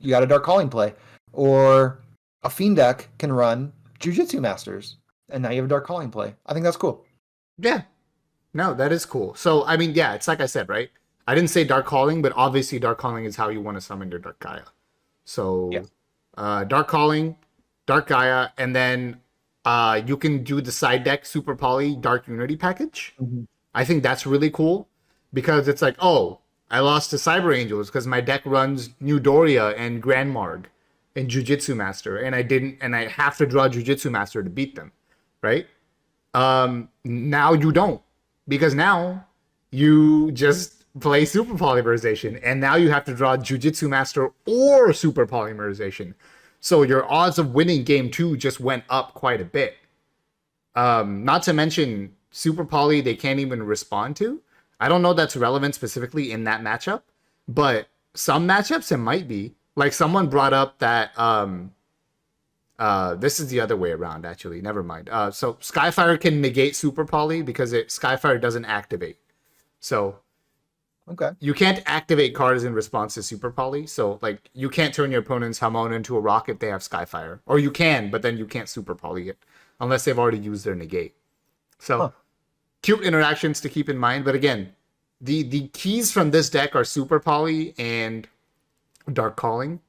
you got a Dark Calling play. Or a Fiend deck can run Jujitsu Masters, and now you have a Dark Calling play. I think that's cool. Yeah. No, that is cool. So, I mean, yeah, it's like I said, right? I didn't say Dark Calling, but obviously Dark Calling is how you want to summon your Dark Gaia. Yeah. So, Dark Calling, Dark Gaia, and then you can do the side deck Super Poly Dark Unity package. Mm-hmm. I think that's really cool because it's like, oh, I lost to Cyber Angels because my deck runs New Doria and Grand Marg and Jujitsu Master, and I have to draw Jujitsu Master to beat them, right? Now you don't, because now you just play Super Polymerization, and now you have to draw Jujitsu Master or Super Polymerization. So your odds of winning game 2 just went up quite a bit. Not to mention Super Poly, they can't even respond to. I don't know that's relevant specifically in that matchup, but some matchups it might be. Like someone brought up that this is the other way around, actually. Never mind. So Skyfire can negate Super Poly because Skyfire doesn't activate. So Okay. you can't activate cards in response to Super Poly. So like you can't turn your opponent's Hamon into a rock if they have Skyfire. Or you can, but then you can't Super Poly it unless they've already used their negate. So cute interactions to keep in mind. But again, the keys from this deck are Super Poly and Dark Calling.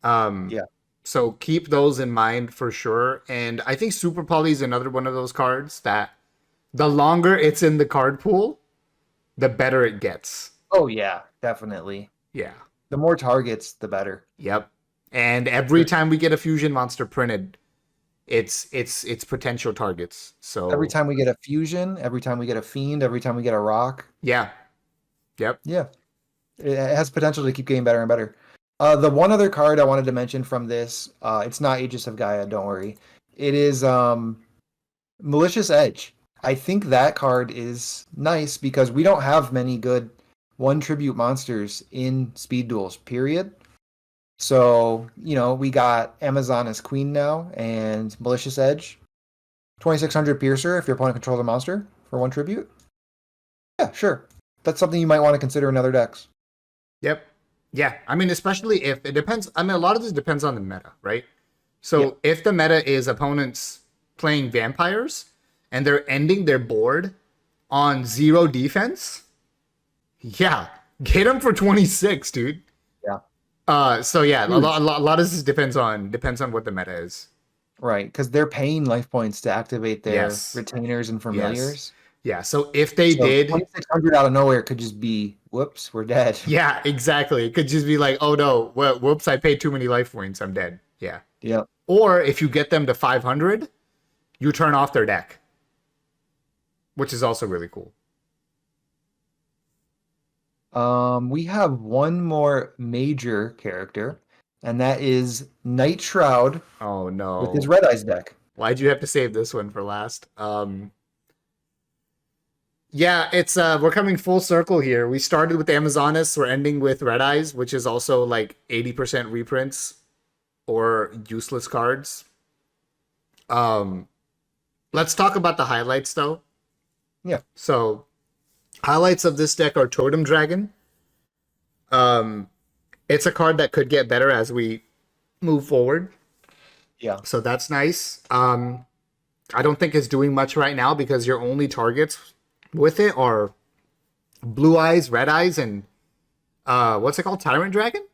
Yeah. So keep those in mind for sure. And I think Super Poly is another one of those cards that the longer it's in the card pool, the better it gets. Oh yeah, definitely. Yeah. The more targets, the better. Yep. And every time we get a fusion monster printed, it's potential targets. So Every time we get a fusion, every time we get a fiend, every time we get a rock, yeah. Yep. yeah, it has potential to keep getting better and better. The one other card I wanted to mention from this, it's not Aegis of Gaia, don't worry. It is Malicious Edge. I think that card is nice because we don't have many good one tribute monsters in speed duels, period. So, we got Amazon as queen now and Malicious Edge. 2600 Piercer if your opponent controls a monster for one tribute. Yeah, sure. That's something you might want to consider in other decks. Yep. Yeah. I mean, especially if it depends. I mean, a lot of this depends on the meta, right? So if the meta is opponents playing vampires and they're ending their board on 0 defense, yeah, get them for 26, dude. So yeah, a lot of this depends on what the meta is. Right, because they're paying life points to activate their Yes. retainers and familiars. Yeah. So if they So did, 2600 out of nowhere could just be, whoops, we're dead. yeah, exactly. It could just be like, oh no, well, whoops, I paid too many life points, I'm dead. Yeah. Yep. Or if you get them to 500, you turn off their deck, which is also really cool. We have one more major character, and that is Night Shroud Oh no. with his Red Eyes deck. Why'd you have to save this one for last? Yeah, it's we're coming full circle here. We started with Amazonas, we're ending with Red Eyes, which is also like 80% reprints or useless cards. Let's talk about the highlights though. Yeah. So highlights of this deck are Totem Dragon. It's a card that could get better as we move forward. Yeah. So that's nice. I don't think it's doing much right now because your only targets with it are Blue Eyes, Red Eyes, and what's it called? Tyrant Dragon?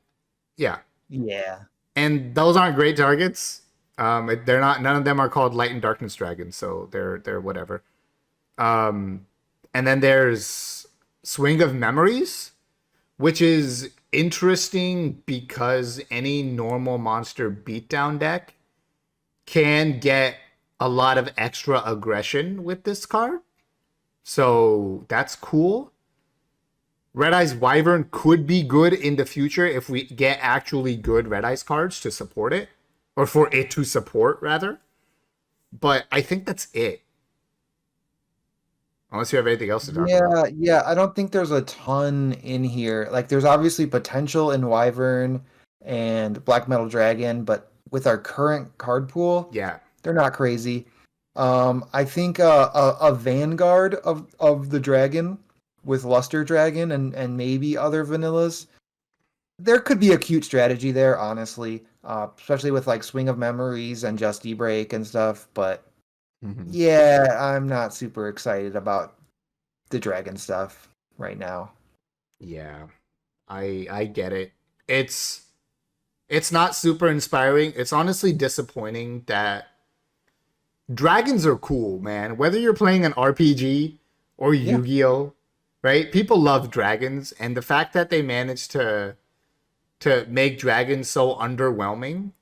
Yeah. Yeah. And those aren't great targets. They're not. None of them are called Light and Darkness Dragons, so they're whatever. And then there's Swing of Memories, which is interesting because any normal monster beatdown deck can get a lot of extra aggression with this card. So that's cool. Red Eyes Wyvern could be good in the future if we get actually good Red Eyes cards to support it, or for it to support, rather. But I think that's it. Unless you have anything else to talk about. Yeah, I don't think there's a ton in here. Like, there's obviously potential in Wyvern and Black Metal Dragon, but with our current card pool, Yeah. they're not crazy. I think a Vanguard of the Dragon with Luster Dragon and maybe other vanillas. There could be a cute strategy there, honestly, especially with like Swing of Memories and Just E-Break and stuff. But yeah, I'm not super excited about the dragon stuff right now. Yeah. I get it. It's not super inspiring. It's honestly disappointing that dragons are cool, man. Whether you're playing an RPG or Yeah. Yu-Gi-Oh, right? People love dragons, and the fact that they managed to make dragons so underwhelming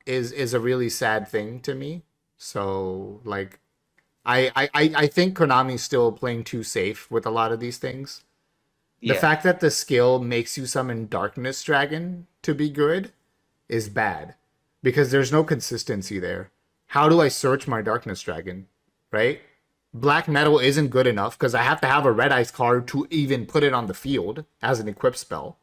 is a really sad thing to me. So like I think Konami's still playing too safe with a lot of these things. The Yeah. fact that the skill makes you summon Darkness Dragon to be good is bad because there's no consistency there. How do I search my Darkness Dragon, right? Black Metal isn't good enough because I have to have a Red Eyes card to even put it on the field as an equip spell,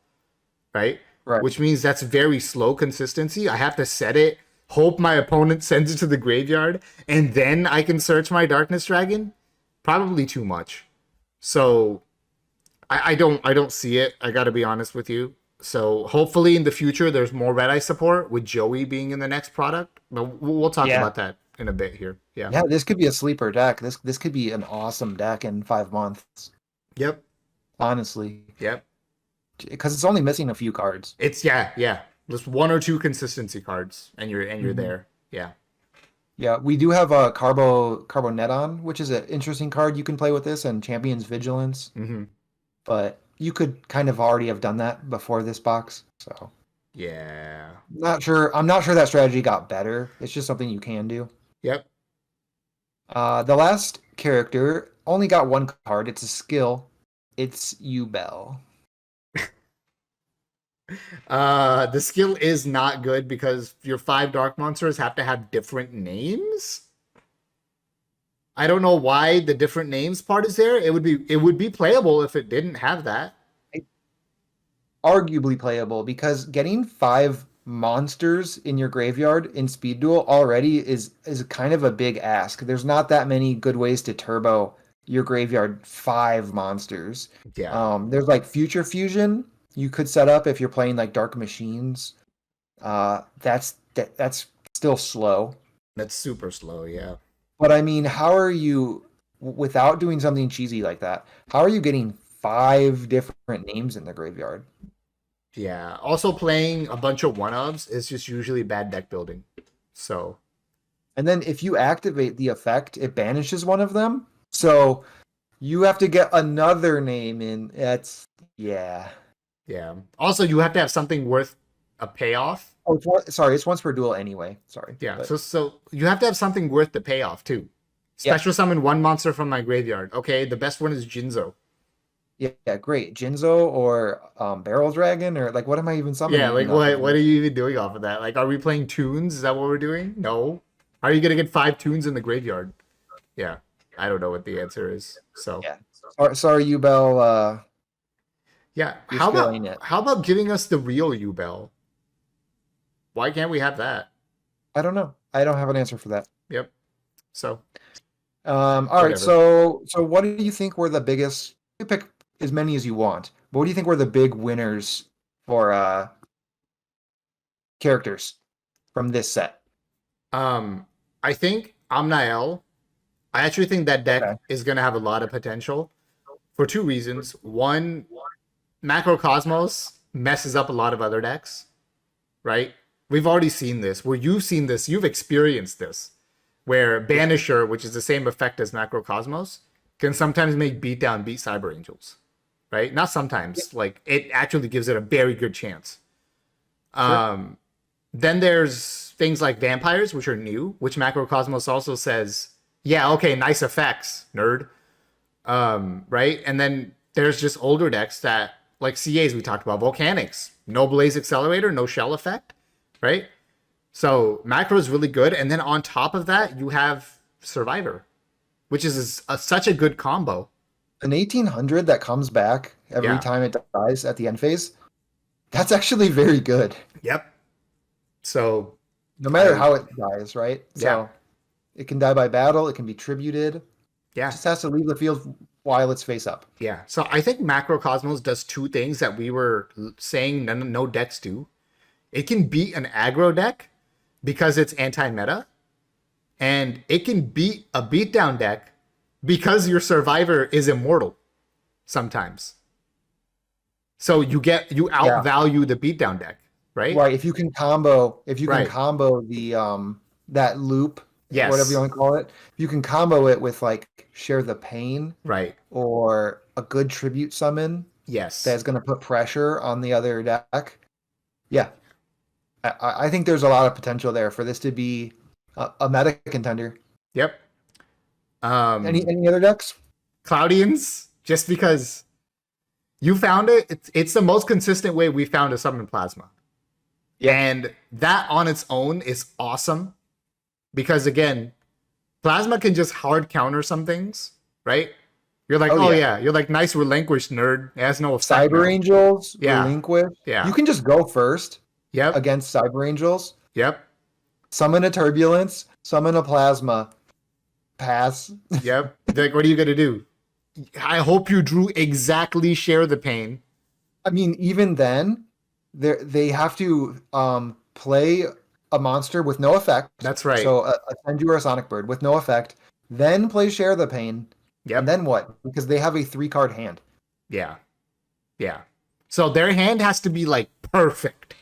right? Right. Which means that's very slow consistency. I have to set it, hope my opponent sends it to the graveyard, and then I can search my Darkness Dragon. Probably too much. So I don't see it. I gotta be honest with you. So hopefully in the future there's more Red Eye support with Joey being in the next product. But we'll talk Yeah. about that in a bit here. Yeah. Yeah, this could be a sleeper deck. This could be an awesome deck in 5 months, Yep. honestly. Yep. Because it's only missing a few cards. It's yeah. Just one or two consistency cards and you're Mhm. there. Yeah. Yeah, we do have a Carboneton, which is an interesting card you can play with this, and Champion's Vigilance. Mm-hmm. But you could kind of already have done that before this box. So Yeah. not sure. I'm not sure that strategy got better. It's just something you can do. Yep. The last character only got one card. It's a skill. It's Yubel. The skill is not good because your 5 dark monsters have to have different names. I don't know why the different names part is there. It would be playable if it didn't have that. Arguably playable because getting 5 monsters in your graveyard in Speed Duel already is kind of a big ask. There's not that many good ways to turbo your graveyard 5 monsters. Yeah. There's like Future Fusion you could set up if you're playing like Dark Machines. That's still slow. That's super slow, yeah. But I mean, how are you, without doing something cheesy like that, how are you getting 5 different names in the graveyard? Yeah. Also playing a bunch of one-ofs is just usually bad deck building. So And then if you activate the effect, it banishes one of them. So you have to get another name in. Yeah. yeah. Also you have to have something worth a payoff. Oh, it's once per duel anyway. Sorry. Yeah. But So you have to have something worth the payoff too. Yeah. Special summon one monster from my graveyard. Okay, the best one is Jinzo. yeah, great. Jinzo or Barrel Dragon or like what am I even summoning? Yeah, like off of what are this? you even doing off of that? Like, are we playing tunes? Is that what we're doing? No. Are you gonna get 5 tunes in the graveyard? Yeah, I don't know what the answer is. So Yeah. Sorry, Yubel. yeah, You're scaling it. how about giving us the real Yubel? Why can't we have that? I don't know. I don't have an answer for that. Yep. So All right. Whatever. So what do you think were the biggest? You pick as many as you want. But what do you think were the big winners for characters from this set? I think Amnael. I actually think that deck Okay. is gonna have a lot of potential for 2 reasons. One, Macrocosmos messes up a lot of other decks, right? We've already seen this. Where you've seen this, you've experienced this. Where Banisher, which is the same effect as Macrocosmos, can sometimes make beatdown beat Cyber Angels, right? Not sometimes. Like it actually gives it a very good chance. Sure. Then there's things like vampires, which are new, which Macrocosmos also says, yeah, okay, nice effects, nerd. Right? And then there's just older decks that, like CAs we talked about, Volcanics, no Blaze Accelerator, no Shell Effect, right? So macro is really good. And then on top of that, you have Survivor, which is such a good combo. An 1800 that comes back every Yeah. time it dies at the end phase, that's actually very good. Yep. So No matter I, how it dies, right? yeah. So it can die by battle, it can be tributed. It Yeah. just has to leave the field while it's face up. Yeah. So I think Macrocosmos does two things that we were saying no decks do. It can beat an aggro deck because it's anti-meta, and it can beat a beatdown deck because your survivor is immortal sometimes. So you Yeah. outvalue the beatdown deck, right? Right. If you can combo Right. the that loop, whatever you Yes. want to call it, if you can combo it with like share the pain Right. or a good tribute summon Yes. that's going to put pressure on the other deck. Yeah. I think there's a lot of potential there for this to be a meta contender. Yep. Any other decks? Cloudians, just because you found it, it's the most consistent way we found to summon plasma. Yeah. And that on its own is awesome because again, plasma can just hard counter some things, right? You're like, oh, yeah. You're like, nice relinquished nerd. It has no effect Cyber now. Angels, Yeah. Relinquish. Yeah. You can just go first Yep. against Cyber Angels, Yep. summon a Turbulence, summon a Plasma, pass. Yep. Like, what are you gonna do? I hope you drew exactly share the pain. I mean, even then, they have to play a monster with no effect. That's right. So a Senju or a Sonic Bird with no effect, then play Share the Pain, Yep. and then what? Because they have a 3-card hand. Yeah. Yeah. So their hand has to be like perfect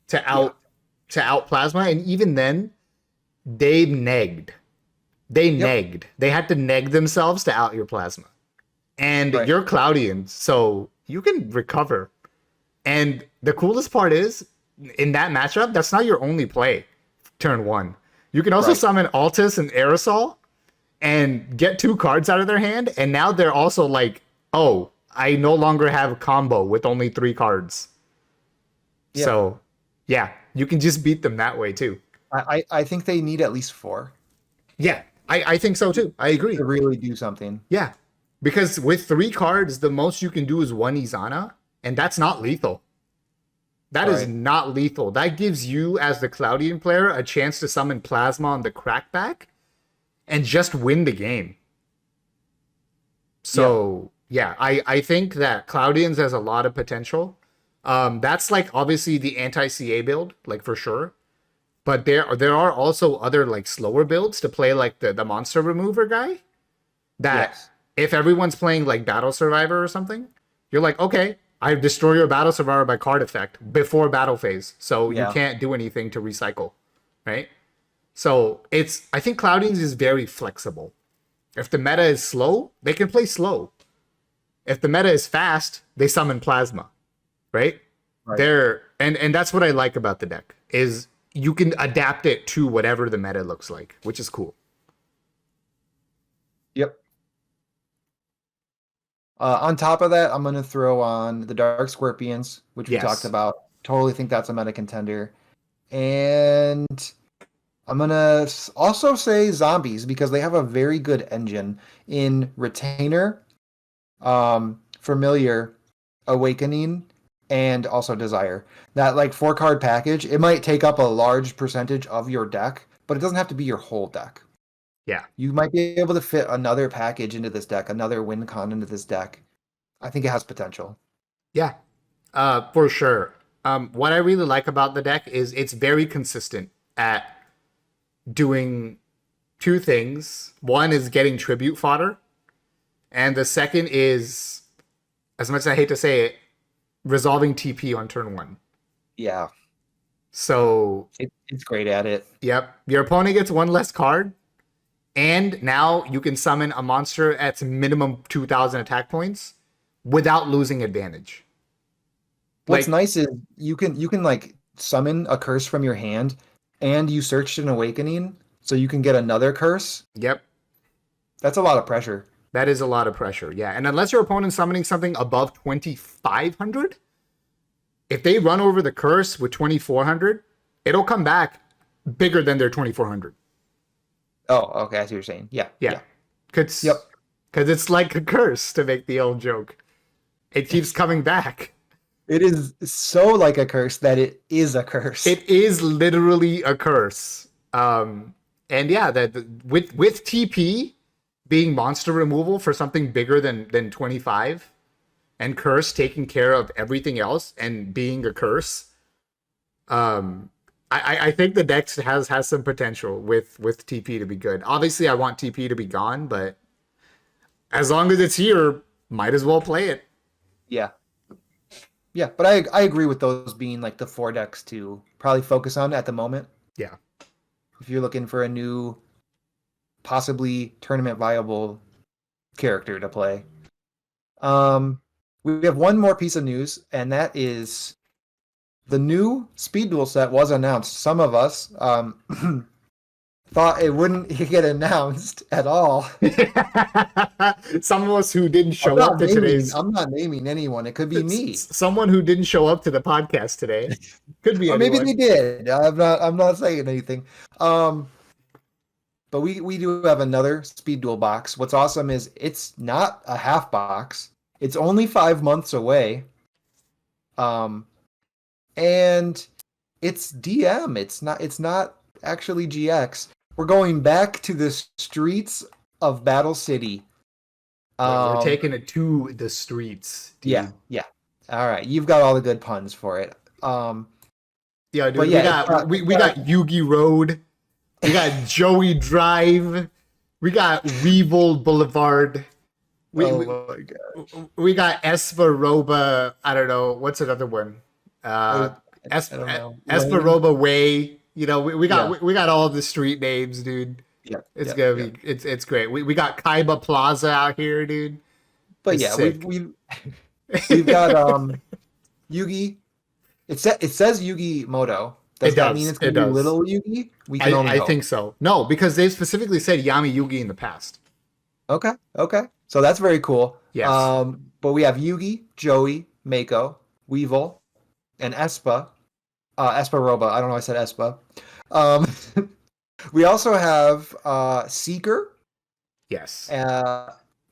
to out plasma, and even then, they negged. They negged. They had to neg themselves to out your plasma. And Right. you're Cloudian, so you can recover. And the coolest part is, in that matchup, that's not your only play turn one. You can also Right. summon Altus and Aerosol and get 2 cards out of their hand, and now they're also like, oh, I no longer have a combo with only 3 cards. Yeah. So, yeah, you can just beat them that way too. I think they need at least 4 Yeah, I think so too. I agree. to really do something. Yeah, because with 3 cards, the most you can do is 1 Izana, and that's not lethal. That is Right. not lethal. That gives you, as the Cloudian player, a chance to summon Plasma on the crackback and just win the game. So, yeah, I think that Cloudians has a lot of potential. That's like obviously the anti-CA build, like for sure. But there are also other like slower builds to play like the monster remover guy. That Yes. if everyone's playing like Battle Survivor or something, you're like, okay, I destroy your Battle Survivor by card effect before battle phase, so you Yeah. can't do anything to recycle, right? So I think Cloudings is very flexible. If the meta is slow, they can play slow. If the meta is fast, they summon Plasma, right? Right. And that's what I like about the deck is you can adapt it to whatever the meta looks like, which is cool. Yep. On top of that, I'm going to throw on the Dark Scorpions, which we Yes. talked about. Totally think that's a meta contender. And I'm going to also say Zombies because they have a very good engine in Retainer, Familiar, Awakening, and also Desire. That like 4-card package, it might take up a large percentage of your deck, but it doesn't have to be your whole deck. Yeah. You might be able to fit another package into this deck, another win con into this deck. I think it has potential. Yeah, for sure. What I really like about the deck is it's very consistent at doing 2 things. One is getting tribute fodder, and the second is, as much as I hate to say it, resolving TP on turn 1. Yeah, So, it's great at it. yep, your opponent gets 1 less card, And now you can summon a monster at minimum 2,000 attack points without losing advantage. What's Like, nice is you can like summon a curse from your hand, and you searched an awakening, so you can get another curse. yep, That's a lot of pressure. that is a lot of pressure. Yeah. And unless your opponent's summoning something above 2,500, if they run over the curse with 2,400, it'll come back bigger than their 2,400. Oh, okay, I see what you're saying. Yeah, Yeah. yeah. Cause, Yep. Cause it's like a curse, to make the old joke. It keeps coming back. It is so like a curse that it is a curse. It is literally a curse. And yeah, that with TP being monster removal for something bigger than 25, and curse taking care of everything else and being a curse, I think the deck has some potential with TP to be good. Obviously, I want TP to be gone, but as long as it's here, might as well play it. Yeah. Yeah, but I agree with those being like the 4 decks to probably focus on at the moment. Yeah. If you're looking for a new, possibly tournament viable character to play. We have one more piece of news, and that is the new Speed Duel set was announced. Some of us thought it wouldn't get announced at all. Some of us who didn't show up to today's. I'm not naming anyone. It could be me. Someone who didn't show up to the podcast today. Could be Or anyone. maybe they did. I'm not saying anything. But we do have another Speed Duel box. What's awesome is it's not a half box. It's only 5 months away. And it's DM. It's not actually GX. We're going back to the streets of Battle City. We're taking it to the streets. Dude. Yeah. All right, you've got all the good puns for it. Yeah, dude. Yeah, we got Yugi Road. We got Joey Drive. We got Weevil Boulevard. My God. We got Esparoba. I don't know. What's another one? Esparoba Way. You know, we got all the street names, dude. Yeah, it's gonna be it's great. We got Kaiba Plaza out here, dude. But it's yeah, sick. we've got Yugi. It says Yugi Moto. Does that mean it's gonna be little Yugi? We can only I hope. think so. No, because they've specifically said Yami Yugi in the past. Okay. So that's very cool. Yes. But we have Yugi, Joey, Mako, Weevil, and Espa. Esparoba. I don't know why I said Espa. We also have Seeker. Yes.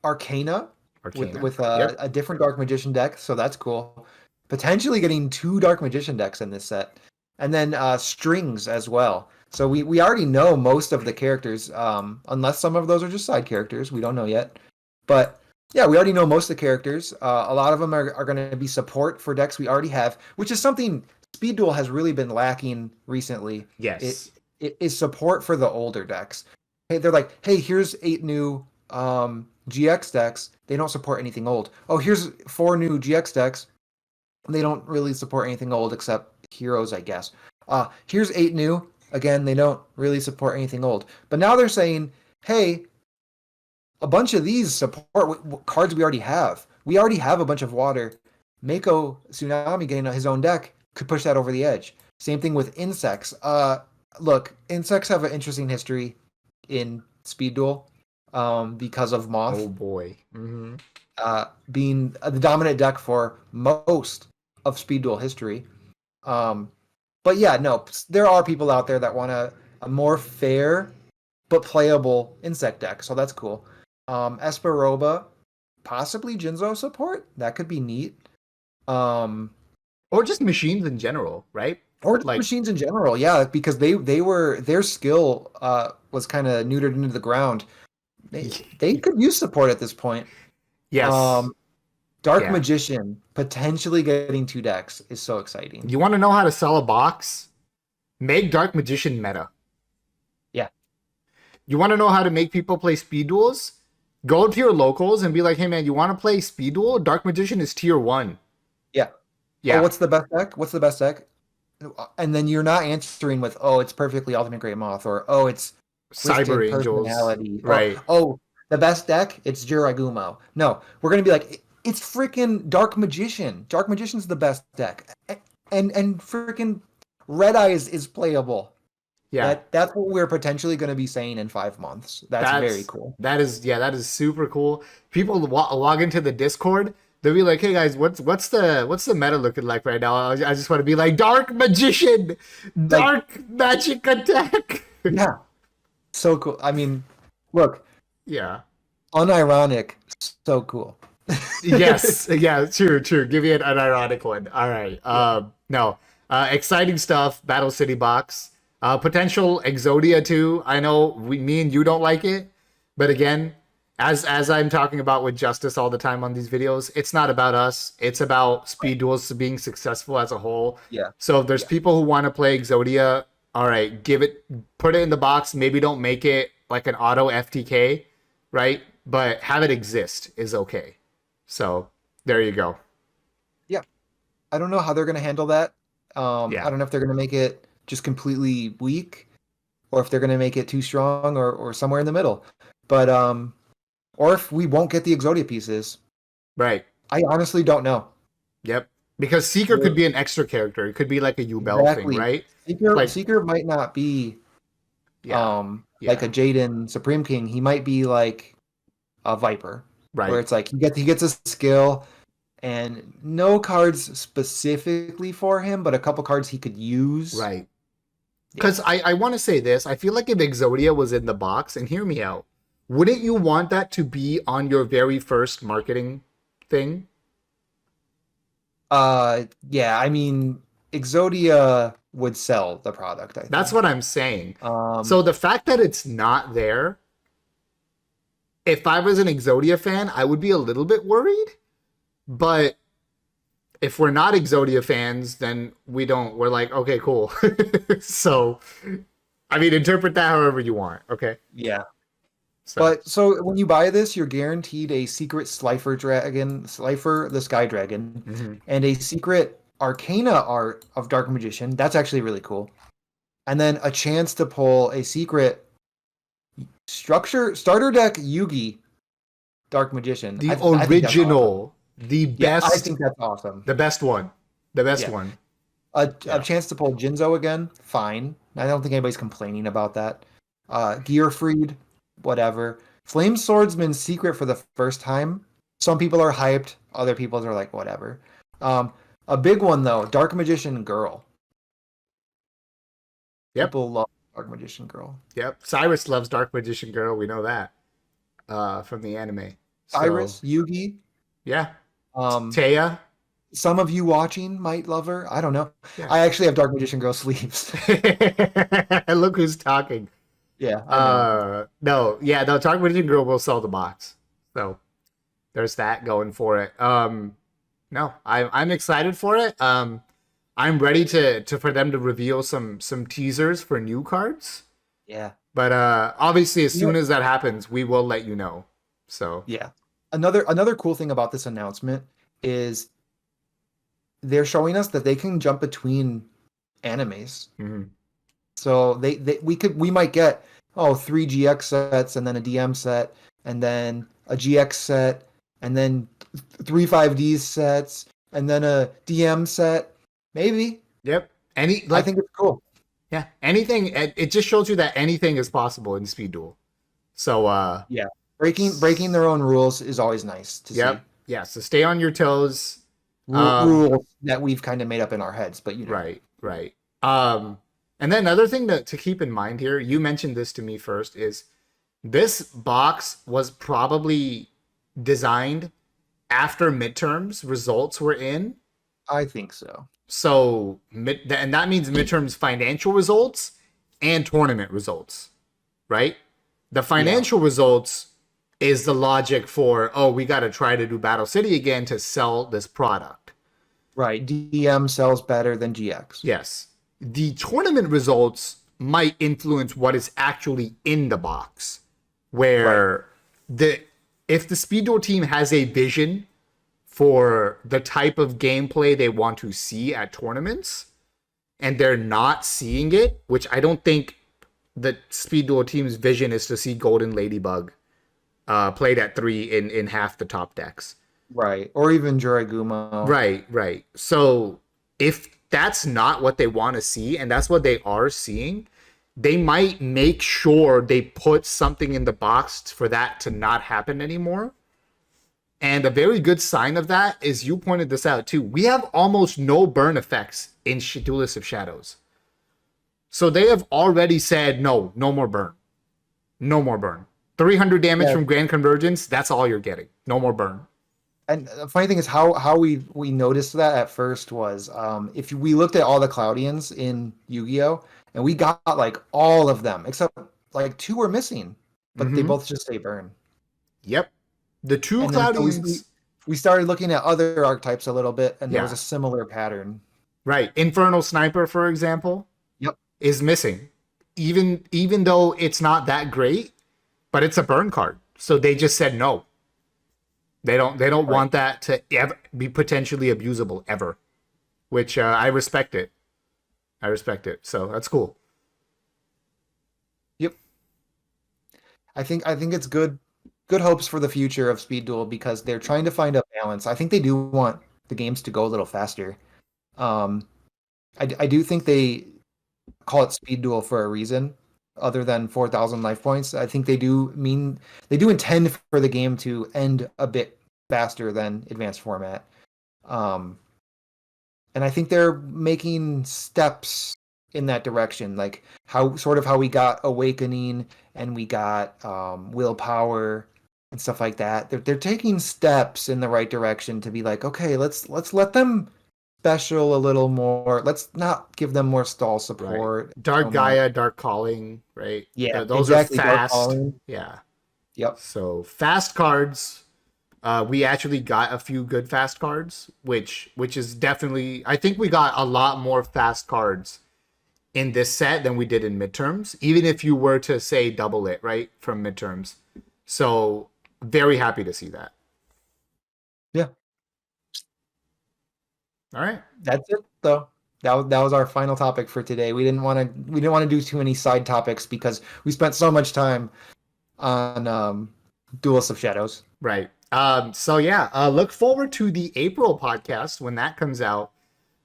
Arcana. With a different Dark Magician deck, so that's cool. Potentially getting 2 Dark Magician decks in this set. And then Strings as well. So we already know most of the characters, unless some of those are just side characters. We don't know yet. But yeah, we already know most of the characters. A lot of them are going to be support for decks we already have, which is something Speed Duel has really been lacking recently. Yes. It is support for the older decks. Hey, they're like, hey, here's 8 new GX decks. They don't support anything old. Oh, here's 4 new GX decks. They don't really support anything old except heroes, I guess. Here's 8 new. Again, they don't really support anything old. But now they're saying, hey, a bunch of these support cards we already have. We already have a bunch of water. Mako Tsunami getting his own deck could push that over the edge. Same thing with insects. Look, insects have an interesting history in Speed Duel because of Moth. Oh boy. Mm-hmm. Being the dominant deck for most of Speed Duel history. But yeah, no, there are people out there that want a more fair but playable insect deck, so that's cool. Esparoba, possibly Jinzo support. That could be neat. Or just machines in general, right? Or like, machines in general, yeah, because they were their skill was kind of neutered into the ground. They could use support at this point. Yes. Dark Magician potentially getting 2 decks is so exciting. You want to know how to sell a box? Make Dark Magician meta. Yeah. You want to know how to make people play Speed Duels? Go to your locals and be like, hey man, you want to play Speed Duel? Dark Magician is tier 1. Yeah. Yeah. Oh, what's the best deck? What's the best deck? And then you're not answering with, oh, it's perfectly Ultimate Great Moth, or oh, it's Cyber twisted Angels, personality. right? The best deck, it's Jiragumo. No, we're gonna be like, it's freaking Dark Magician. Dark Magician's the best deck, and freaking Red Eyes is playable. Yeah, That's what we're potentially going to be saying in 5 months. That's very cool. that is super cool. People log into the Discord. They'll be like, "Hey guys, what's the meta looking like right now?" I just want to be like, "Dark Magician, Like, Dark Magic Attack." yeah, so cool. I mean, look, Yeah. unironic, so cool. Yes. Yeah. True. True. Give me an ironic one. All right. No. Exciting stuff. Battle City box. Potential Exodia too. I know me and you don't like it, but again, as I'm talking about with Justice all the time on these videos, it's not about us. It's about Speed Duels being successful as a whole. Yeah. So if there's Yeah. people who want to play Exodia, all right, put it in the box. Maybe don't make it like an auto FTK, right? But have it exist is okay. So there you go. Yeah. I don't know how they're going to handle that. Yeah. I don't know if they're going to make it just completely weak or if they're going to make it too strong or somewhere in the middle. But, or if we won't get the Exodia pieces. Right. I honestly don't know. Yep. Because Seeker could be an extra character. It could be like a Yubel thing, right? Seeker might not be Yeah. like a Jaden Supreme King. He might be like a Viper. Right. Where it's like he gets a skill and no cards specifically for him, but a couple cards he could use. Right. Because I want to say this. I feel like if Exodia was in the box, and hear me out, wouldn't you want that to be on your very first marketing thing? Yeah, I mean, Exodia would sell the product, I think. That's what I'm saying. So the fact that it's not there, if I was an Exodia fan, I would be a little bit worried. But if we're not Exodia fans, then we're like, okay, cool. So, I mean, interpret that however you want, okay? Yeah. So So when you buy this, you're guaranteed a secret Slifer the Sky Dragon, and a secret Arcana art of Dark Magician. That's actually really cool. And then a chance to pull a secret starter deck Yugi Dark Magician. the I think that's original, the awesome. Yeah, best, I think that's awesome. the best one. The best Yeah. one. A chance to pull Jinzo again, fine. I don't think anybody's complaining about that. Gearfried, whatever. Flame Swordsman secret for the first time. Some people are hyped, other people are like, whatever. A big one though, Dark Magician Girl. Yep. People love Dark Magician Girl. Yep. Cyrus loves Dark Magician Girl. We know that from the anime. So, Cyrus, Yugi. Yeah. Um, Taya. some of you watching might love her. I don't know. Yeah. I actually have Dark Magician Girl sleeves. Look who's talking. Yeah. I know. No, Dark Magician Girl will sell the box. So there's that going for it. No, I'm excited for it. I'm ready to for them to reveal some teasers for new cards. Yeah. But obviously, as soon as that happens, we will let you know. So yeah. Another cool thing about this announcement is they're showing us that they can jump between animes. So we might get 3 GX sets and then a DM set and then a GX set and then 3 5D sets and then a DM set. Maybe. Yep. I think it's cool. Yeah. Anything. It just shows you that anything is possible in Speed Duel. So yeah, breaking their own rules is always nice to see. Yeah. So stay on your toes. Rules that we've kind of made up in our heads, but you know. Right. And then another thing to keep in mind here, you mentioned this to me first, is this box was probably designed after midterms results were in. I think so. So, and that means midterms financial results and tournament results, right? The financial results is the logic for, we got to try to do Battle City again to sell this product. Right. DM sells better than GX. Yes. The tournament results might influence what is actually in the box, where if the Speed Duel team has a vision for the type of gameplay they want to see at tournaments, and they're not seeing it, which I don't think the Speed Duel team's vision is to see Golden Ladybug played at 3 in half the top decks. Right. Or even Juragumo. Right. So if that's not what they want to see, and that's what they are seeing, they might make sure they put something in the box for that to not happen anymore. And a very good sign of that is, you pointed this out too, we have almost no burn effects in Duelists of Shadows. So they have already said, no more burn. No more burn. 300 damage from Grand Convergence, that's all you're getting. No more burn. And the funny thing is how we noticed that at first was if we looked at all the Cloudians in Yu-Gi-Oh! And we got like all of them, except like 2 were missing, but they both just say burn. Yep. The 2 And then Cloudians... we started looking at other archetypes a little bit, and there was Yeah. a similar pattern. Right. Infernal Sniper, for example, Yep. is missing. Even though it's not that great, but it's a burn card. So they just said no. They don't want that to ever be potentially abusable ever, which I respect it. I respect it. So that's cool. Yep. I think it's good hopes for the future of Speed Duel, because they're trying to find a balance. I think they do want the games to go a little faster. I do think they call it Speed Duel for a reason, other than 4,000 life points. I think they do intend for the game to end a bit faster than advanced format. And I think they're making steps in that direction, like how we got Awakening and we got Willpower and stuff like that. They're taking steps in the right direction to be like, okay, let's let them special a little more. Let's not give them more stall support. Right. Dark Gaia, Dark Calling, right? Yeah, those exactly. are Dark fast. Calling. Yeah. Yep. So fast cards. We actually got a few good fast cards, which is definitely, I think we got a lot more fast cards in this set than we did in midterms, even if you were to say double it, right, from midterms. So very happy to see that. Yeah. All right. That's it though. That was our final topic for today. We didn't want to do too many side topics because we spent so much time on Duelists of Shadows. Right. So yeah, look forward to the April podcast when that comes out,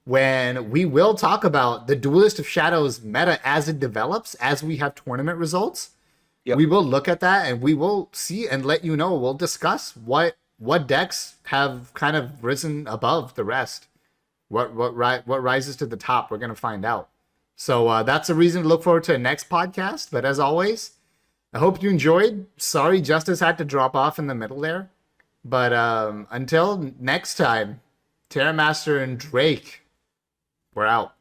when we will talk about the Duelist of Shadows meta as it develops, as we have tournament results. Yep. We will look at that and we will see and let you know. We'll discuss what decks have kind of risen above the rest. What rises to the top. We're gonna find out. So that's a reason to look forward to the next podcast. But as always, I hope you enjoyed. Sorry, Justice had to drop off in the middle there. But until next time, Terra Master and Drake, we're out.